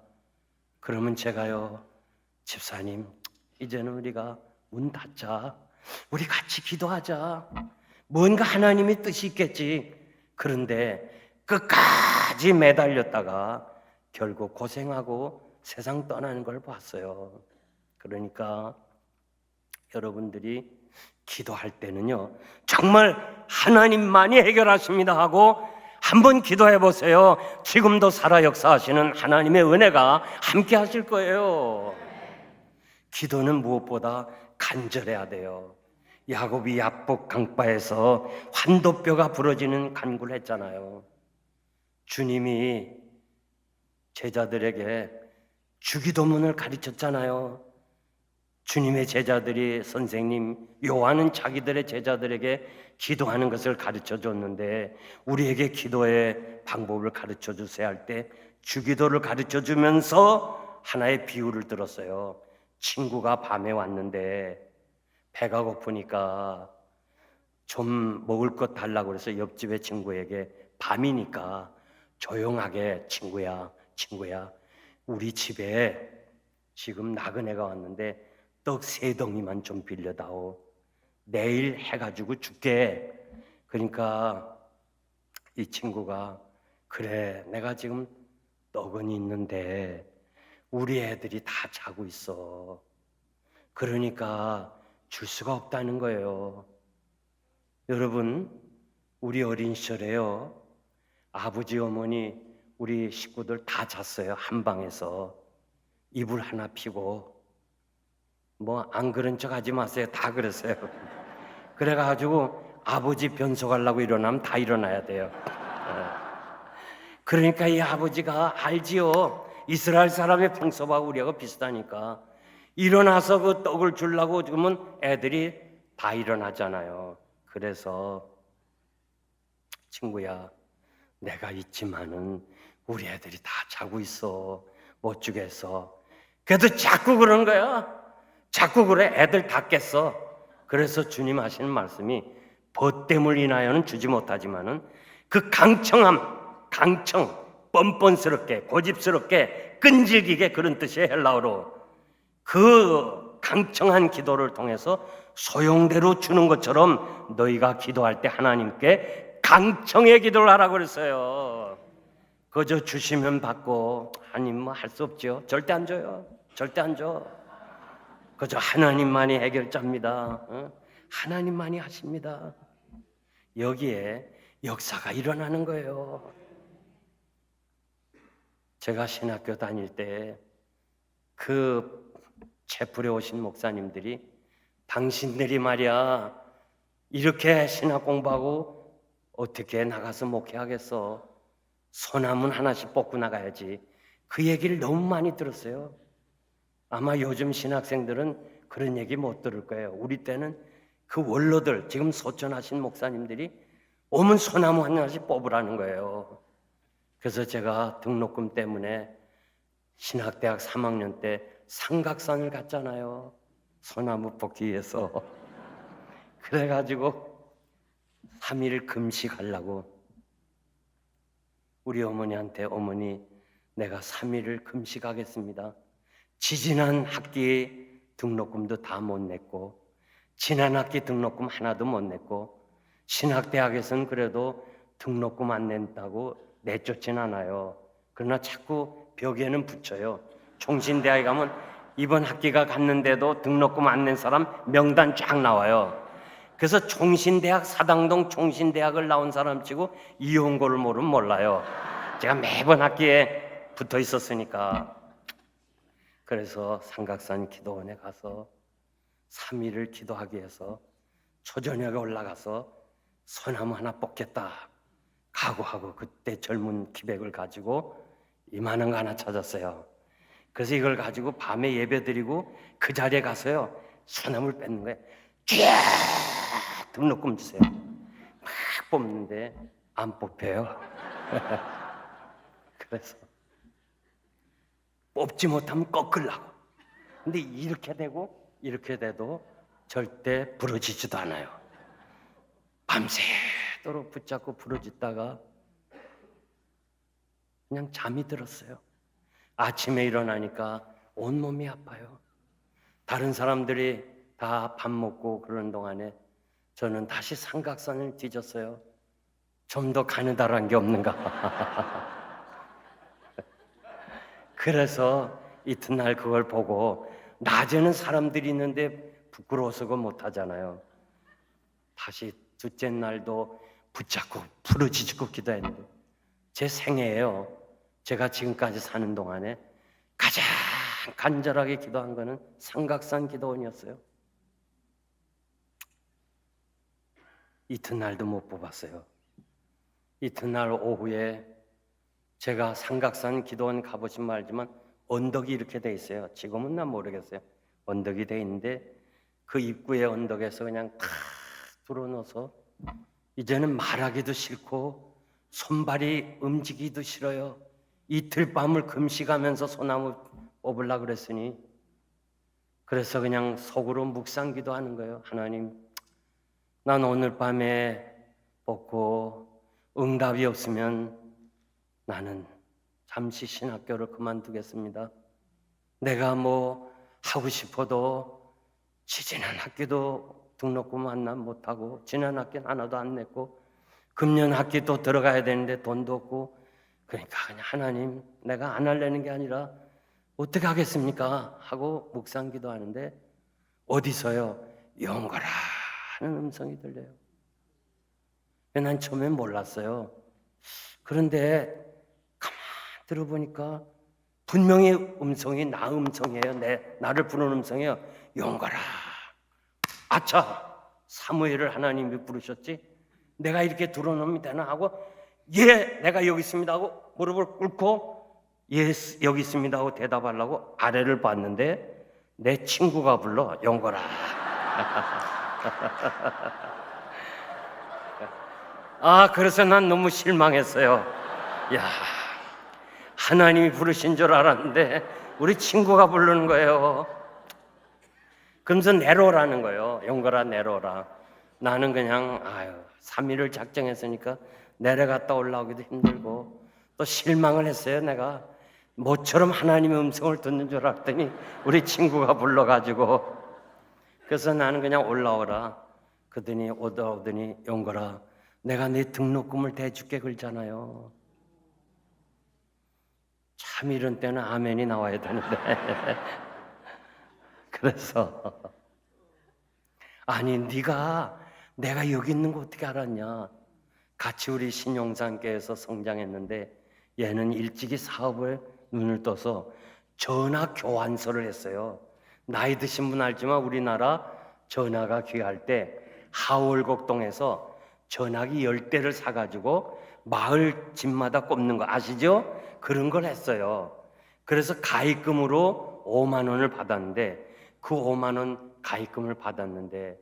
그러면 제가요, 집사님, 이제는 우리가 문 닫자. 우리 같이 기도하자. 뭔가 하나님의 뜻이 있겠지. 그런데 끝까지 매달렸다가 결국 고생하고 세상 떠나는 걸 봤어요. 그러니까 여러분들이 기도할 때는요, 정말 하나님만이 해결하십니다 하고 한번 기도해 보세요. 지금도 살아 역사하시는 하나님의 은혜가 함께 하실 거예요. 기도는 무엇보다 간절해야 돼요. 야곱이 야복 강가에서 환도뼈가 부러지는 간구를 했잖아요. 주님이 제자들에게 주기도문을 가르쳤잖아요. 주님의 제자들이, 선생님 요한은 자기들의 제자들에게 기도하는 것을 가르쳐 줬는데 우리에게 기도의 방법을 가르쳐 주세요 할 때 주기도를 가르쳐 주면서 하나의 비유를 들었어요. 친구가 밤에 왔는데 배가 고프니까 좀 먹을 것 달라고 그래서 옆집의 친구에게 밤이니까 조용하게 친구야 우리 집에 지금 나그네가 왔는데 떡 3덩이만 좀 빌려다오. 내일 해가지고 줄게. 그러니까 이 친구가 그래, 내가 지금 떡은 있는데 우리 애들이 다 자고 있어. 그러니까 줄 수가 없다는 거예요. 여러분, 우리 어린 시절에요, 아버지 어머니 우리 식구들 다 잤어요. 한 방에서 이불 하나 피고. 뭐 안 그런 척 하지 마세요. 다 그랬어요. 그래가지고 아버지 변속하려고 일어나면 다 일어나야 돼요. 그러니까 이 아버지가 알지요. 이스라엘 사람의 풍습하고 우리하고 비슷하니까 일어나서 그 떡을 주려고 그러면 애들이 다 일어나잖아요. 그래서 친구야, 내가 있지만은 우리 애들이 다 자고 있어. 못 주겠어. 그래도 자꾸 그런 거야. 자꾸 그래. 애들 다 깼어. 그래서 주님 하시는 말씀이 벗됨을 인하여는 주지 못하지만은 그 강청, 뻔뻔스럽게, 고집스럽게, 끈질기게, 그런 뜻이에요. 헬라어로. 그 강청한 기도를 통해서 소용대로 주는 것처럼 너희가 기도할 때 하나님께 강청의 기도를 하라고 그랬어요. 그 그저 주시면 받고 아니면 뭐 할 수 없죠. 절대 안 줘요. 절대 안 줘. 그저 하나님만이 해결자입니다. 하나님만이 하십니다. 여기에 역사가 일어나는 거예요. 제가 신학교 다닐 때 그 채플에 오신 목사님들이 당신들이 말이야 이렇게 신학 공부하고 어떻게 나가서 목회하겠어? 소나무 하나씩 뽑고 나가야지. 그 얘기를 너무 많이 들었어요. 아마 요즘 신학생들은 그런 얘기 못 들을 거예요. 우리 때는 그 원로들, 지금 소천하신 목사님들이 오면 소나무 하나씩 뽑으라는 거예요. 그래서 제가 등록금 때문에 신학대학 3학년 때 삼각산을 갔잖아요. 소나무 뽑기 위해서. 그래가지고 3일 금식하려고 우리 어머니한테 어머니 내가 3일을 금식하겠습니다. 지지난 학기 등록금도 다 못 냈고 지난 학기 등록금 하나도 못 냈고 신학대학에서는 그래도 등록금 안 낸다고 내쫓진 않아요. 그러나 자꾸 벽에는 붙여요. 총신대학에 가면 이번 학기가 갔는데도 등록금 안 낸 사람 명단 쫙 나와요. 그래서 총신대학 사당동 총신대학을 나온 사람 치고 이용고를 모르면 몰라요. 제가 매번 학기에 붙어 있었으니까. 그래서 삼각산 기도원에 가서 3일을 기도하기 위해서 초저녁에 올라가서 소나무 하나 뽑겠다 각오하고 그때 젊은 기백을 가지고 이만한 거 하나 찾았어요. 그래서 이걸 가지고 밤에 예배 드리고 그 자리에 가서요 소나무를 뺏는 거예요. 쫙 등록금 주세요. 막 뽑는데 안 뽑혀요. 그래서 뽑지 못하면 꺾으려고. 근데 이렇게 되고 이렇게 돼도 절대 부러지지도 않아요. 밤새도록 붙잡고 부러졌다가 그냥 잠이 들었어요. 아침에 일어나니까 온몸이 아파요. 다른 사람들이 다 밥 먹고 그러는 동안에 저는 다시 삼각산을 뒤졌어요. 좀 더 가느다란 게 없는가. 그래서 이튿날 그걸 보고 낮에는 사람들이 있는데 부끄러워서 그거 못하잖아요. 다시 둘째 날도 붙잡고 부르짖고 기도했는데 제 생애예요. 제가 지금까지 사는 동안에 가장 간절하게 기도한 거는 삼각산 기도원이었어요. 이튿날도 못 뽑았어요. 이튿날 오후에 제가 삼각산 기도원 가보신 말 알지만 언덕이 이렇게 돼 있어요. 지금은 난 모르겠어요. 언덕이 돼 있는데 그 입구의 언덕에서 그냥 탁 들어놓아서 이제는 말하기도 싫고 손발이 움직이기도 싫어요. 이틀 밤을 금식하면서 소나무 뽑으려고 그랬으니 그래서 그냥 속으로 묵상 기도하는 거예요. 하나님, 난 오늘 밤에 뽑고 응답이 없으면 나는 잠시 신학교를 그만두겠습니다. 내가 뭐 하고 싶어도 지난 학기도 등록금 하나 못하고 지난 학기는 하나도 안 냈고 금년 학기 또 들어가야 되는데 돈도 없고 그러니까 그냥 하나님 내가 안 하려는 게 아니라 어떻게 하겠습니까? 하고 묵상 기도하는데 어디서요? 영거라 하는 음성이 들려요. 난 처음엔 몰랐어요. 그런데 가만 들어보니까 분명히 음성이 나 음성이에요. 나를 부르는 음성이에요. 영거라. 아차, 사무엘을 하나님이 부르셨지? 내가 이렇게 들어놓으면 되나 하고 예, 내가 여기 있습니다 하고 무릎을 꿇고 예, 여기 있습니다 하고 대답하려고 아래를 봤는데 내 친구가 불러 영거라. 아, 그래서 난 너무 실망했어요. 야, 하나님이 부르신 줄 알았는데 우리 친구가 부르는 거예요. 그러면서 내려오라는 거예요. 영거라 내려오라. 나는 그냥 3일을 작정했으니까 내려갔다 올라오기도 힘들고 또 실망을 했어요. 내가 모처럼 하나님의 음성을 듣는 줄 알았더니 우리 친구가 불러가지고 그래서 나는 그냥 올라오라. 그러더니 오더니 영거라 내가 네 등록금을 대줄게 그러잖아요. 참 이런 때는 아멘이 나와야 되는데 그래서 아니 네가 내가 여기 있는 거 어떻게 알았냐? 같이 우리 신용산교에서 성장했는데 얘는 일찍이 사업을 눈을 떠서 전화 교환소를 했어요. 나이 드신 분 알지만 우리나라 전화가 귀할 때 하월곡동에서 전화기 10대를 사가지고 마을 집마다 꼽는 거 아시죠? 그런 걸 했어요. 그래서 가입금으로 5만 원을 받았는데 그 5만 원 가입금을 받았는데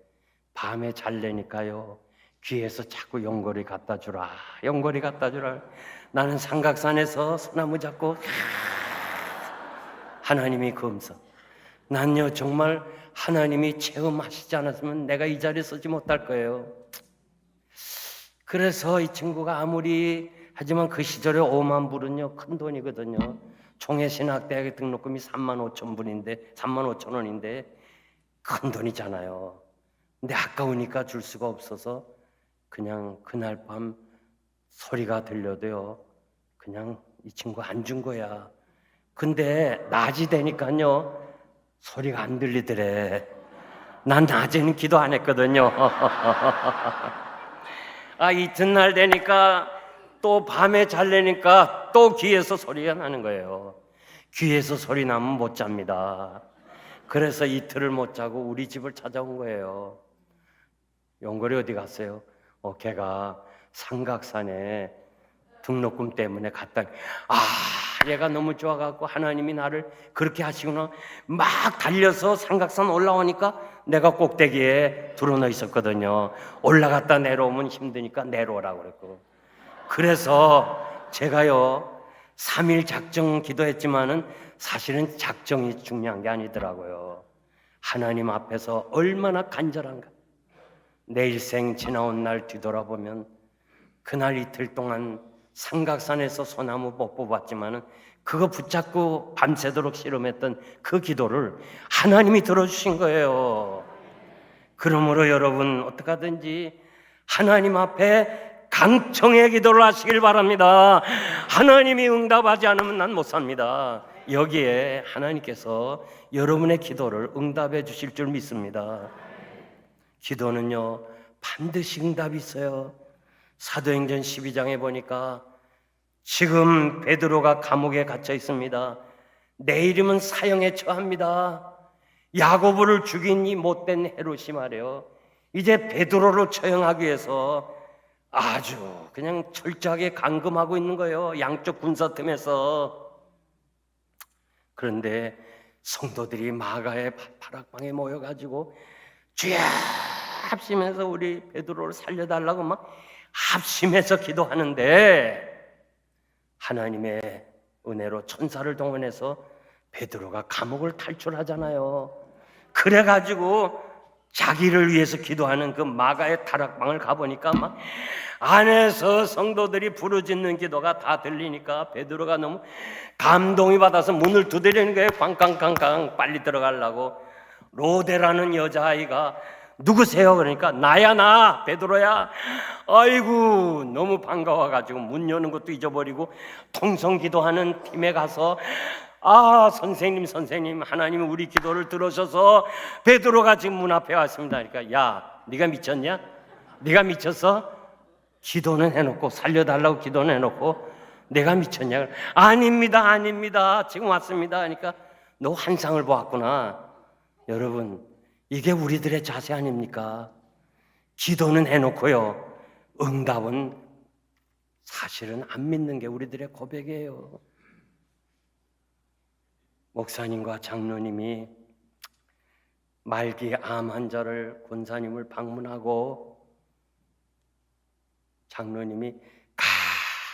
밤에 잘 내니까요 귀에서 자꾸 연골이 갖다 주라 연골이 갖다 주라. 나는 삼각산에서 소나무 잡고 하나님이 그 음성. 난요 정말 하나님이 체험하시지 않았으면 내가 이 자리에 서지 못할 거예요. 그래서 이 친구가 아무리 하지만 그 시절에 5만 불은요 큰 돈이거든요. 총회신학대학에 등록금이 3만 5천 불인데 3만 5천 원인데 큰 돈이잖아요. 근데 아까우니까 줄 수가 없어서 그냥 그날 밤 소리가 들려도요 그냥 이 친구 안 준 거야. 근데 낮이 되니까요 소리가 안 들리더래. 난 낮에는 기도 안 했거든요. 아 이튿날 되니까 또 밤에 잘래니까 또 귀에서 소리가 나는 거예요. 귀에서 소리 나면 못 잡니다. 그래서 이틀을 못 자고 우리 집을 찾아온 거예요. 연골이 어디 갔어요? 걔가 삼각산에 등록금 때문에 갔다. 얘가 너무 좋아갖고 하나님이 나를 그렇게 하시구나. 막 달려서 삼각산 올라오니까 내가 꼭대기에 드러나 있었거든요. 올라갔다 내려오면 힘드니까 내려오라고 그랬고. 그래서 제가요 3일 작정 기도했지만은 사실은 작정이 중요한 게 아니더라고요. 하나님 앞에서 얼마나 간절한가. 내 일생 지나온 날 뒤돌아보면 그날 이틀 동안 삼각산에서 소나무 못 뽑았지만은 그거 붙잡고 밤새도록 실험했던 그 기도를 하나님이 들어주신 거예요. 그러므로 여러분 어떻게 하든지 하나님 앞에 강청의 기도를 하시길 바랍니다. 하나님이 응답하지 않으면 난 못 삽니다. 여기에 하나님께서 여러분의 기도를 응답해 주실 줄 믿습니다. 기도는요 반드시 응답이 있어요. 사도행전 12장에 보니까 지금 베드로가 감옥에 갇혀 있습니다. 내일이면 사형에 처합니다. 야고보를 죽인 이 못된 헤롯이 말이에요 이제 베드로를 처형하기 위해서 아주 그냥 철저하게 감금하고 있는 거예요. 양쪽 군사틈에서. 그런데 성도들이 마가의 다락방에 모여가지고 주여 합심해서 우리 베드로를 살려달라고 막 합심해서 기도하는데 하나님의 은혜로 천사를 동원해서 베드로가 감옥을 탈출하잖아요. 그래가지고 자기를 위해서 기도하는 그 마가의 다락방을 가보니까 막 안에서 성도들이 부르짖는 기도가 다 들리니까 베드로가 너무 감동이 받아서 문을 두드리는 거예요. 꽝꽝꽝꽝 빨리 들어가려고. 로데라는 여자아이가 누구세요? 그러니까 나야 나 베드로야. 아이고 너무 반가워가지고 문 여는 것도 잊어버리고 통성기도하는 팀에 가서 선생님 하나님이 우리 기도를 들으셔서 베드로가 지금 문 앞에 왔습니다. 그러니까 야 네가 미쳤냐? 네가 미쳤어? 기도는 해놓고 살려달라고 기도는 해놓고 내가 미쳤냐? 아닙니다 지금 왔습니다. 그러니까 너 환상을 보았구나. 여러분 이게 우리들의 자세 아닙니까? 기도는 해놓고요 응답은 사실은 안 믿는 게 우리들의 고백이에요. 목사님과 장로님이 말기 암 환자를 권사님을 방문하고 장로님이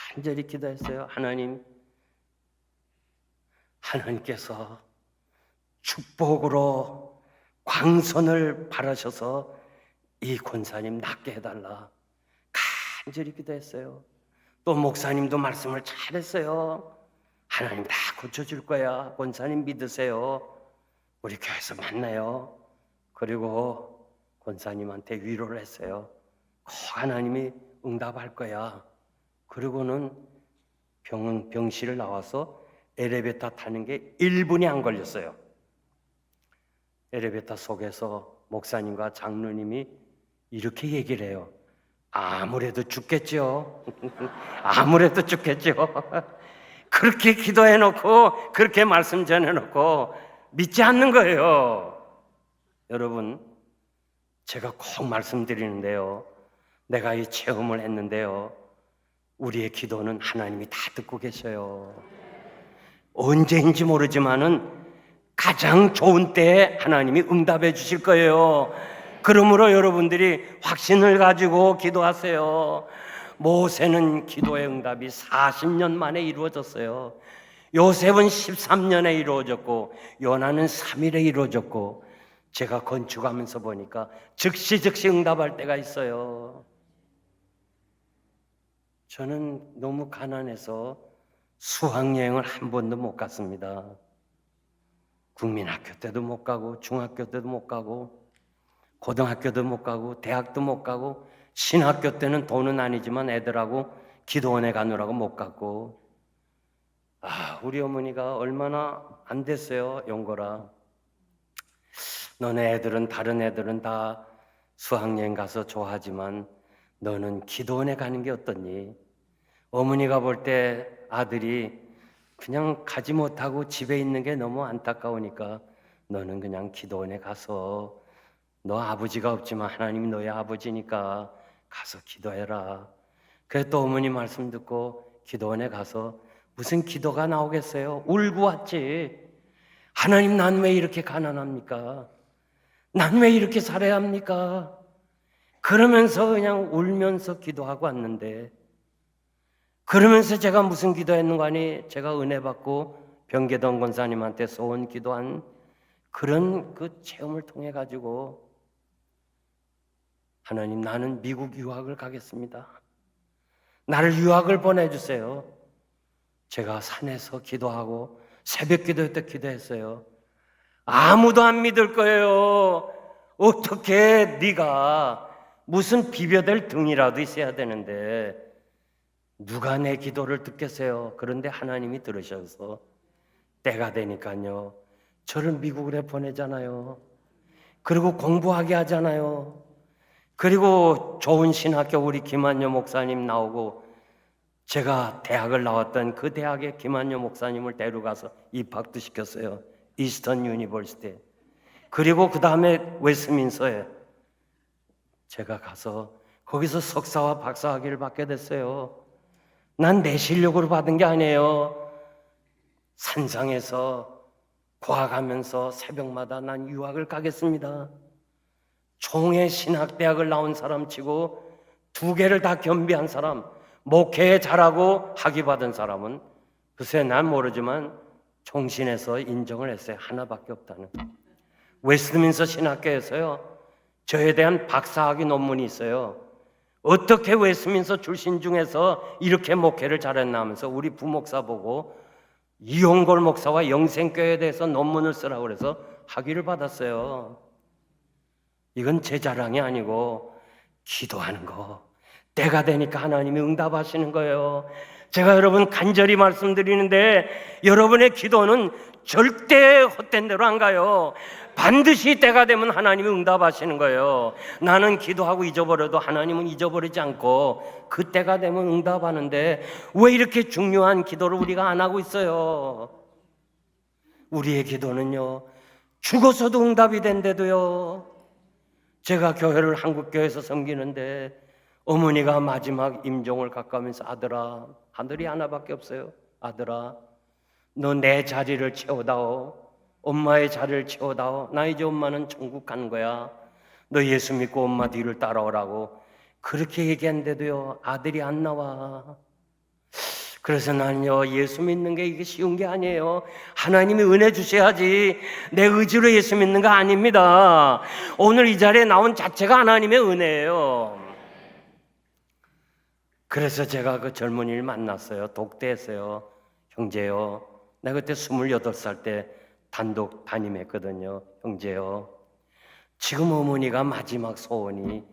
간절히 기도했어요. 하나님께서 축복으로 광선을 바라셔서 이 권사님 낫게 해달라 간절히 기도했어요. 또 목사님도 말씀을 잘했어요. 하나님 다 고쳐줄 거야. 권사님 믿으세요. 우리 교회에서 만나요. 그리고 권사님한테 위로를 했어요. 꼭 하나님이 응답할 거야. 그리고는 병실을 나와서 엘리베이터 타는 게 1분이 안 걸렸어요. 엘리베이터 속에서 목사님과 장로님이 이렇게 얘기를 해요. 아무래도 죽겠죠. 아무래도 죽겠죠. 그렇게 기도해놓고 그렇게 말씀 전해놓고 믿지 않는 거예요. 여러분, 제가 꼭 말씀드리는데요, 내가 이 체험을 했는데요, 우리의 기도는 하나님이 다 듣고 계셔요. 언제인지 모르지만은 가장 좋은 때에 하나님이 응답해 주실 거예요. 그러므로 여러분들이 확신을 가지고 기도하세요. 모세는 기도의 응답이 40년 만에 이루어졌어요. 요셉은 13년에 이루어졌고 요나는 3일에 이루어졌고, 제가 건축하면서 보니까 즉시 응답할 때가 있어요. 저는 너무 가난해서 수학여행을 한 번도 못 갔습니다. 국민학교 때도 못 가고 중학교 때도 못 가고 고등학교도 못 가고 대학도 못 가고, 신학교 때는 돈은 아니지만 애들하고 기도원에 가느라고 못 갔고, 우리 어머니가 얼마나 안 됐어요. 용거라, 너네 애들은, 다른 애들은 다 수학여행 가서 좋아하지만 너는 기도원에 가는 게 어떻니? 어머니가 볼 때 아들이 그냥 가지 못하고 집에 있는 게 너무 안타까우니까 너는 그냥 기도원에 가서, 너 아버지가 없지만 하나님이 너의 아버지니까 가서 기도해라. 그래서 또 어머니 말씀 듣고 기도원에 가서 무슨 기도가 나오겠어요? 울고 왔지. 하나님, 난 왜 이렇게 가난합니까? 난 왜 이렇게 살아야 합니까? 그러면서 그냥 울면서 기도하고 왔는데, 그러면서 제가 무슨 기도했는가 하니, 제가 은혜 받고 병계동 권사님한테 소원 기도한 그런 그 체험을 통해 가지고, 하나님, 나는 미국 유학을 가겠습니다. 나를 유학을 보내주세요. 제가 산에서 기도하고 새벽 기도 때 기도했어요. 아무도 안 믿을 거예요. 어떻게 네가 무슨 비벼댈 등이라도 있어야 되는데 누가 내 기도를 듣겠어요? 그런데 하나님이 들으셔서 때가 되니까요, 저를 미국에 보내잖아요. 그리고 공부하게 하잖아요. 그리고 좋은 신학교 우리 김한효 목사님 나오고, 제가 대학을 나왔던 그 대학에 김한효 목사님을 데려가서 입학도 시켰어요. 이스턴 유니버시티. 그리고 그 다음에 웨스트민스터에 제가 가서 거기서 석사와 박사학위를 받게 됐어요. 난 내 실력으로 받은 게 아니에요. 산상에서 과학하면서 새벽마다 난 유학을 가겠습니다. 총회 신학대학을 나온 사람 치고 2개를 다 겸비한 사람, 목회에 잘하고 학위 받은 사람은 글쎄 난 모르지만 총신에서 인정을 했어요. 하나밖에 없다는. 웨스트민스터 신학교에서요, 저에 대한 박사학위 논문이 있어요. 어떻게 웨스트민스터 출신 중에서 이렇게 목회를 잘했나 하면서 우리 부목사 보고 이용골 목사와 영생교회에 대해서 논문을 쓰라고 그래서 학위를 받았어요. 이건 제 자랑이 아니고 기도하는 거, 때가 되니까 하나님이 응답하시는 거예요. 제가 여러분 간절히 말씀드리는데, 여러분의 기도는 절대 헛된 대로 안 가요. 반드시 때가 되면 하나님이 응답하시는 거예요. 나는 기도하고 잊어버려도 하나님은 잊어버리지 않고 그 때가 되면 응답하는데, 왜 이렇게 중요한 기도를 우리가 안 하고 있어요? 우리의 기도는요, 죽어서도 응답이 된대도요. 제가 교회를 한국교회에서 섬기는데 어머니가 마지막 임종을 가까우면서 아들아, 아들이 하나밖에 없어요. 아들아, 너 내 자리를 채워다오. 엄마의 자리를 채워다오. 나 이제 엄마는 천국 간 거야. 너 예수 믿고 엄마 뒤를 따라오라고 그렇게 얘기했는데도요, 아들이 안 나와. 그래서 나는요, 예수 믿는 게 이게 쉬운 게 아니에요. 하나님이 은혜 주셔야지. 내 의지로 예수 믿는 거 아닙니다. 오늘 이 자리에 나온 자체가 하나님의 은혜예요. 그래서 제가 그 젊은이를 만났어요. 독대했어요. 형제요, 내가 그때 28살 때 단독 담임했거든요. 형제요, 지금 어머니가 마지막 소원이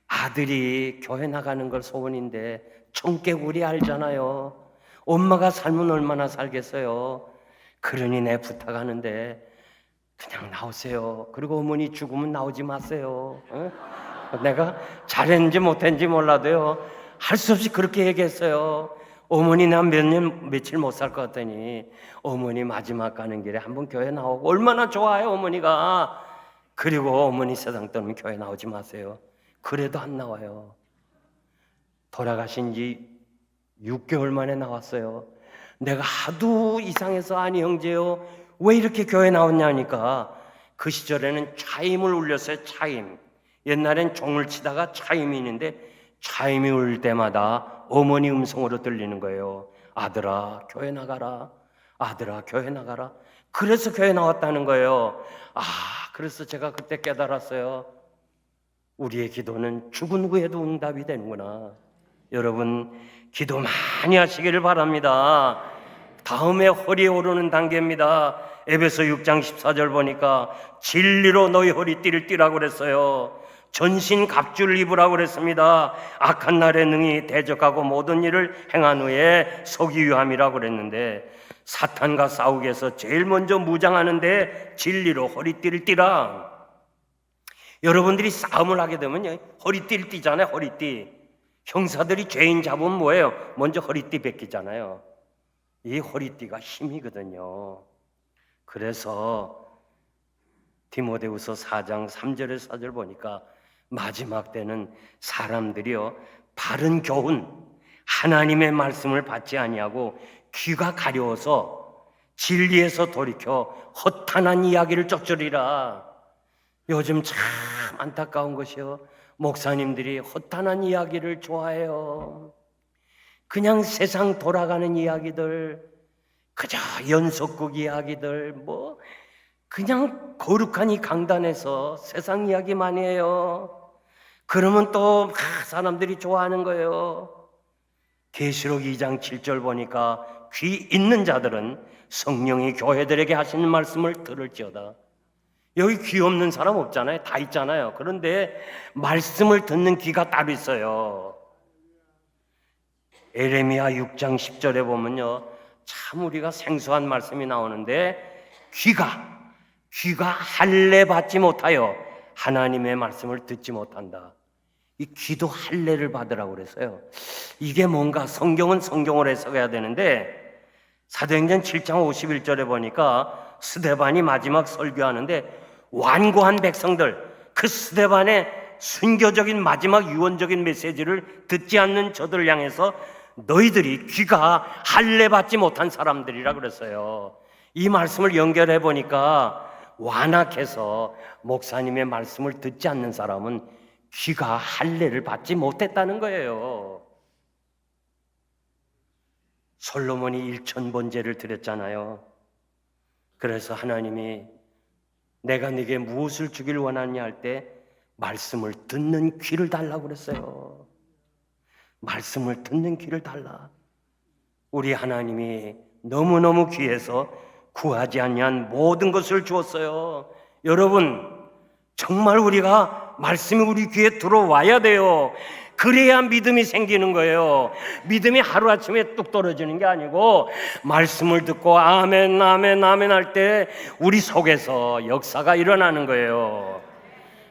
아들이 교회 나가는 걸 소원인데 청개구리 알잖아요. 엄마가 살면 얼마나 살겠어요. 그러니 내 부탁하는데 그냥 나오세요. 그리고 어머니 죽으면 나오지 마세요. 어? 내가 잘했는지 못했는지 몰라도요, 할 수 없이 그렇게 얘기했어요. 어머니 난 며칠 못 살 것 같더니 어머니 마지막 가는 길에 한번 교회 나오고 얼마나 좋아요 어머니가. 그리고 어머니 세상 떠나면 교회 나오지 마세요. 그래도 안 나와요. 돌아가신 지 6개월 만에 나왔어요. 내가 하도 이상해서 아니 형제요 왜 이렇게 교회 나왔냐니까 그 시절에는 차임을 울렸어요. 차임. 옛날엔 종을 치다가 차임이 있는데 차임이 울 때마다 어머니 음성으로 들리는 거예요. 아들아 교회 나가라. 아들아 교회 나가라. 그래서 교회 나왔다는 거예요. 그래서 제가 그때 깨달았어요. 우리의 기도는 죽은 후에도 응답이 되는구나. 여러분 기도 많이 하시기를 바랍니다. 다음에 허리에 오르는 단계입니다. 에베소 6장 14절 보니까 진리로 너희 허리띠를 띠라고 그랬어요. 전신 갑주를 입으라고 그랬습니다. 악한 날에 능히 대적하고 모든 일을 행한 후에 서기 위함이라고 그랬는데 사탄과 싸우기 위해서 제일 먼저 무장하는데 진리로 허리띠를 띠라. 여러분들이 싸움을 하게 되면 허리띠를 띠잖아요. 허리띠. 형사들이 죄인 잡으면 뭐예요? 먼저 허리띠 벗기잖아요. 이 허리띠가 힘이거든요. 그래서 디모데후서 4장 3절에 4절 보니까 마지막 때는 사람들이요 바른 교훈 하나님의 말씀을 받지 아니하고 귀가 가려워서 진리에서 돌이켜 허탄한 이야기를 쫓으리라. 요즘 참 안타까운 것이요 목사님들이 허탄한 이야기를 좋아해요. 그냥 세상 돌아가는 이야기들, 그저 연속극 이야기들, 그냥 거룩한 이 강단에서 세상 이야기만 해요. 그러면 또 사람들이 좋아하는 거예요. 계시록 2장 7절 보니까 귀 있는 자들은 성령이 교회들에게 하시는 말씀을 들을지어다. 여기 귀 없는 사람 없잖아요. 다 있잖아요. 그런데 말씀을 듣는 귀가 따로 있어요. 에레미야 6장 10절에 보면요 참 우리가 생소한 말씀이 나오는데 귀가 할례 받지 못하여 하나님의 말씀을 듣지 못한다. 이 귀도 할례를 받으라고 그랬어요. 이게 뭔가 성경은 성경으로 해석해야 되는데 사도행전 7장 51절에 보니까 스데반이 마지막 설교하는데 완고한 백성들, 그 스데반의 순교적인 마지막 유언적인 메시지를 듣지 않는 저들을 향해서 너희들이 귀가 할례 받지 못한 사람들이라 그랬어요. 이 말씀을 연결해 보니까 완악해서 목사님의 말씀을 듣지 않는 사람은 귀가 할례를 받지 못했다는 거예요. 솔로몬이 1000번제를 드렸잖아요. 그래서 하나님이 내가 네게 무엇을 주길 원하냐 할 때 말씀을 듣는 귀를 달라고 그랬어요. 말씀을 듣는 귀를 달라. 우리 하나님이 너무너무 귀해서 구하지 아니한 모든 것을 주었어요. 여러분 정말 우리가 말씀이 우리 귀에 들어와야 돼요. 그래야 믿음이 생기는 거예요. 믿음이 하루아침에 뚝 떨어지는 게 아니고 말씀을 듣고 아멘 아멘 아멘 할 때 우리 속에서 역사가 일어나는 거예요.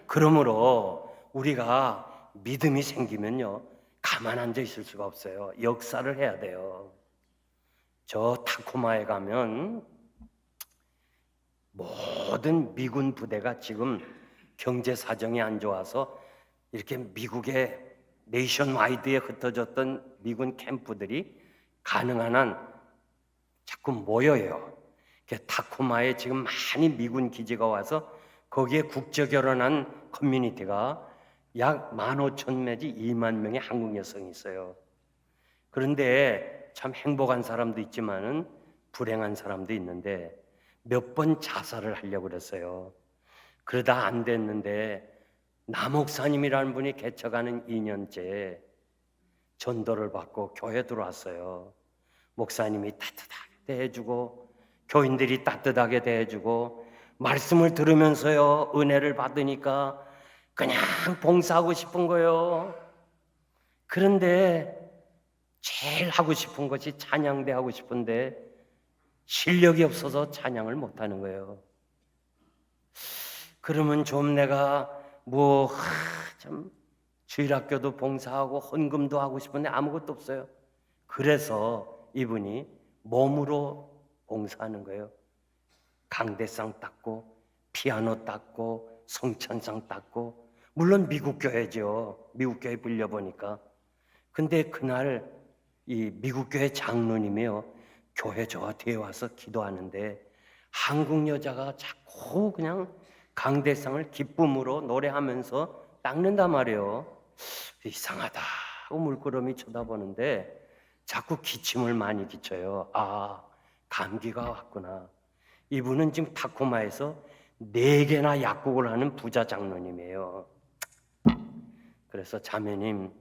그러므로 우리가 믿음이 생기면요 가만 앉아 있을 수가 없어요. 역사를 해야 돼요. 저 타코마에 가면 모든 미군 부대가 지금 경제 사정이 안 좋아서 이렇게 미국의 네이션와이드에 흩어졌던 미군 캠프들이 가능한 한 자꾸 모여요. 타코마에 지금 많이 미군 기지가 와서 거기에 국제 결혼한 커뮤니티가 약 15,000매지 2만 명의 한국 여성이 있어요. 그런데 참 행복한 사람도 있지만은 불행한 사람도 있는데 몇 번 자살을 하려고 그랬어요. 그러다 안 됐는데 남목사님이라는 분이 개척하는 2년째 전도를 받고 교회 들어왔어요. 목사님이 따뜻하게 대해주고 교인들이 따뜻하게 대해주고 말씀을 들으면서요 은혜를 받으니까 그냥 봉사하고 싶은 거예요. 그런데 제일 하고 싶은 것이 찬양대 하고 싶은데 실력이 없어서 찬양을 못하는 거예요. 그러면 좀 내가 참 주일학교도 봉사하고 헌금도 하고 싶은데 아무것도 없어요. 그래서 이분이 몸으로 봉사하는 거예요. 강대상 닦고 피아노 닦고 성찬상 닦고, 물론 미국 교회죠. 미국 교회 불려보니까. 근데 그날 이 미국 교회 장로님이요, 교회 저 뒤에 와서 기도하는데 한국 여자가 자꾸 그냥 강대상을 기쁨으로 노래하면서 닦는단 말이에요. 이상하다 하고 물끄러미 쳐다보는데 자꾸 기침을 많이 기쳐요. 아, 감기가 왔구나. 이분은 지금 타코마에서 4개나 약국을 하는 부자 장로님이에요. 그래서 자매님,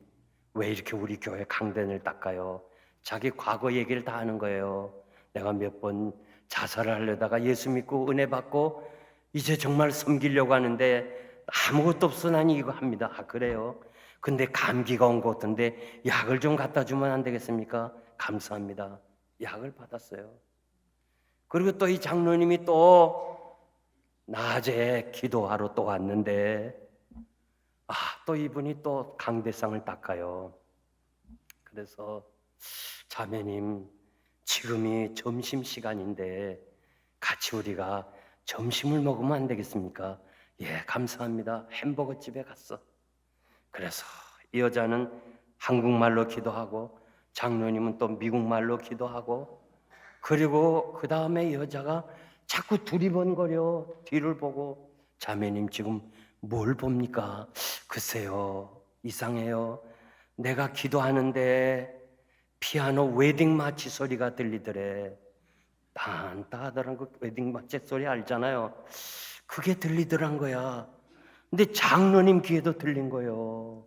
왜 이렇게 우리 교회 강단을 닦아요? 자기 과거 얘기를 다 하는 거예요. 내가 몇 번 자살을 하려다가 예수 믿고 은혜 받고 이제 정말 섬기려고 하는데 아무것도 없어 난 이거 합니다. 아, 그래요? 근데 감기가 온 것 같은데 약을 좀 갖다 주면 안 되겠습니까? 감사합니다. 약을 받았어요. 그리고 또 이 장로님이 또 낮에 기도하러 또 왔는데 또 이분이 또 강대상을 닦아요. 그래서 자매님, 지금이 점심시간인데 같이 우리가 점심을 먹으면 안 되겠습니까? 예, 감사합니다. 햄버거 집에 갔어. 그래서 이 여자는 한국말로 기도하고 장로님은 또 미국말로 기도하고, 그리고 그 다음에 여자가 자꾸 두리번거려 뒤를 보고, 자매님 지금 뭘 봅니까? 글쎄요, 이상해요. 내가 기도하는데 피아노 웨딩 마치 소리가 들리더래. 딴따하더란 그 웨딩 마치 소리 알잖아요. 그게 들리더란 거야. 근데 장로님 귀에도 들린 거예요.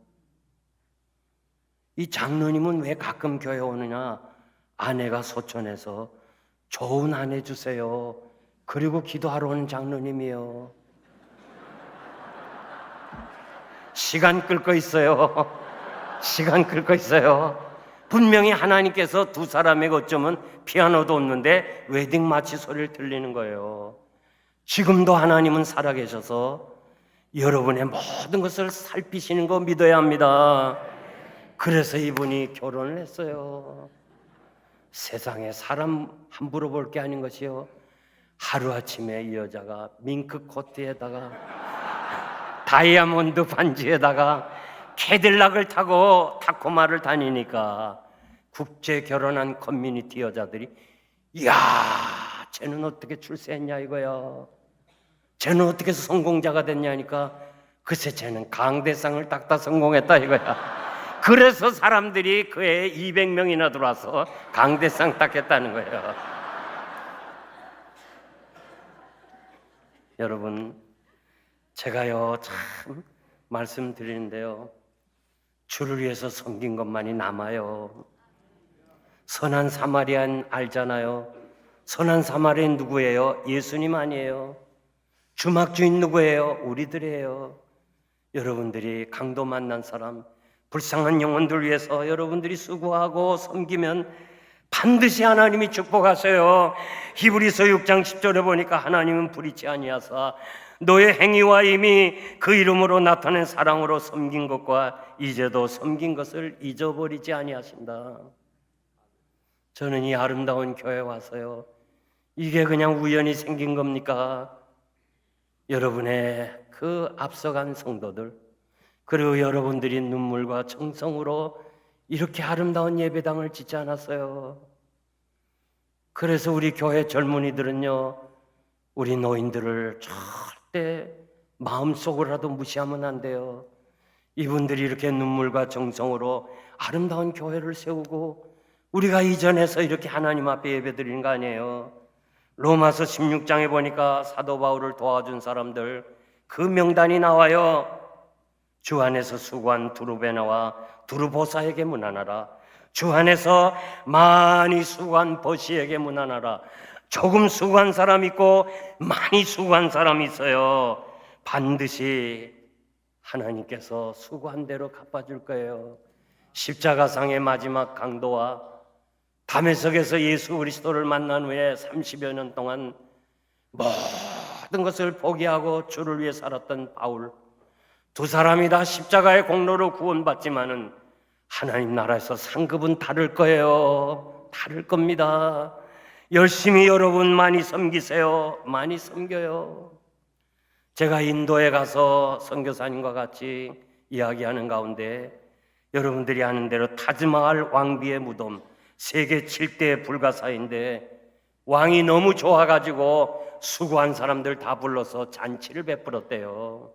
이 장로님은 왜 가끔 교회 오느냐? 아내가 소천해서 좋은 아내 주세요. 그리고 기도하러 오는 장로님이요. 시간 끌 거 있어요. 시간 끌 거 있어요. 분명히 하나님께서 두 사람에게 어쩌면 피아노도 없는데 웨딩 마치 소리를 들리는 거예요. 지금도 하나님은 살아계셔서 여러분의 모든 것을 살피시는 거 믿어야 합니다. 그래서 이분이 결혼을 했어요. 세상에 사람 함부로 볼 게 아닌 것이요, 하루아침에 이 여자가 밍크 코트에다가 다이아몬드 반지에다가 캐딜락을 타고 타코마를 다니니까 국제 결혼한 커뮤니티 여자들이 이야, 쟤는 어떻게 출세했냐 이거야. 쟤는 어떻게 해서 성공자가 됐냐니까 글쎄 쟤는 강대상을 닦다 성공했다 이거야. 그래서 사람들이 그해 200명이나 들어와서 강대상 닦겠다는 거예요. 여러분, 제가요 참 말씀드리는데요, 주를 위해서 섬긴 것만이 남아요. 선한 사마리아인 알잖아요. 선한 사마리아인 누구예요? 예수님 아니에요? 주막주인 누구예요? 우리들이에요. 여러분들이 강도 만난 사람, 불쌍한 영혼들 위해서 여러분들이 수고하고 섬기면 반드시 하나님이 축복하세요. 히브리서 6장 10절에 보니까 하나님은 불의치 아니하사 너의 행위와 이미 그 이름으로 나타낸 사랑으로 섬긴 것과 이제도 섬긴 것을 잊어버리지 아니하신다. 저는 이 아름다운 교회에 와서요, 이게 그냥 우연히 생긴 겁니까? 여러분의 그 앞서간 성도들, 그리고 여러분들이 눈물과 정성으로 이렇게 아름다운 예배당을 짓지 않았어요. 그래서 우리 교회 젊은이들은요, 우리 노인들을 절대 마음속으로라도 무시하면 안 돼요. 이분들이 이렇게 눈물과 정성으로 아름다운 교회를 세우고 우리가 이전에서 이렇게 하나님 앞에 예배드리는 거 아니에요. 로마서 16장에 보니까 사도 바울을 도와준 사람들 그 명단이 나와요. 주 안에서 수고한 두루베나와 두루보사에게 문안하라. 주 안에서 많이 수고한 버시에게 문안하라. 조금 수고한 사람 있고 많이 수고한 사람이 있어요. 반드시 하나님께서 수고한 대로 갚아줄 거예요. 십자가상의 마지막 강도와 다메섹에서 예수 그리스도를 만난 후에 30여 년 동안 모든 것을 포기하고 주를 위해 살았던 바울, 두 사람이 다 십자가의 공로로 구원받지만은 하나님 나라에서 상급은 다를 거예요. 다를 겁니다. 열심히 여러분 많이 섬기세요. 많이 섬겨요. 제가 인도에 가서 선교사님과 같이 이야기하는 가운데 여러분들이 아는 대로 타즈마할 왕비의 무덤 세계 7대 불가사인데 왕이 너무 좋아가지고 수고한 사람들 다 불러서 잔치를 베풀었대요.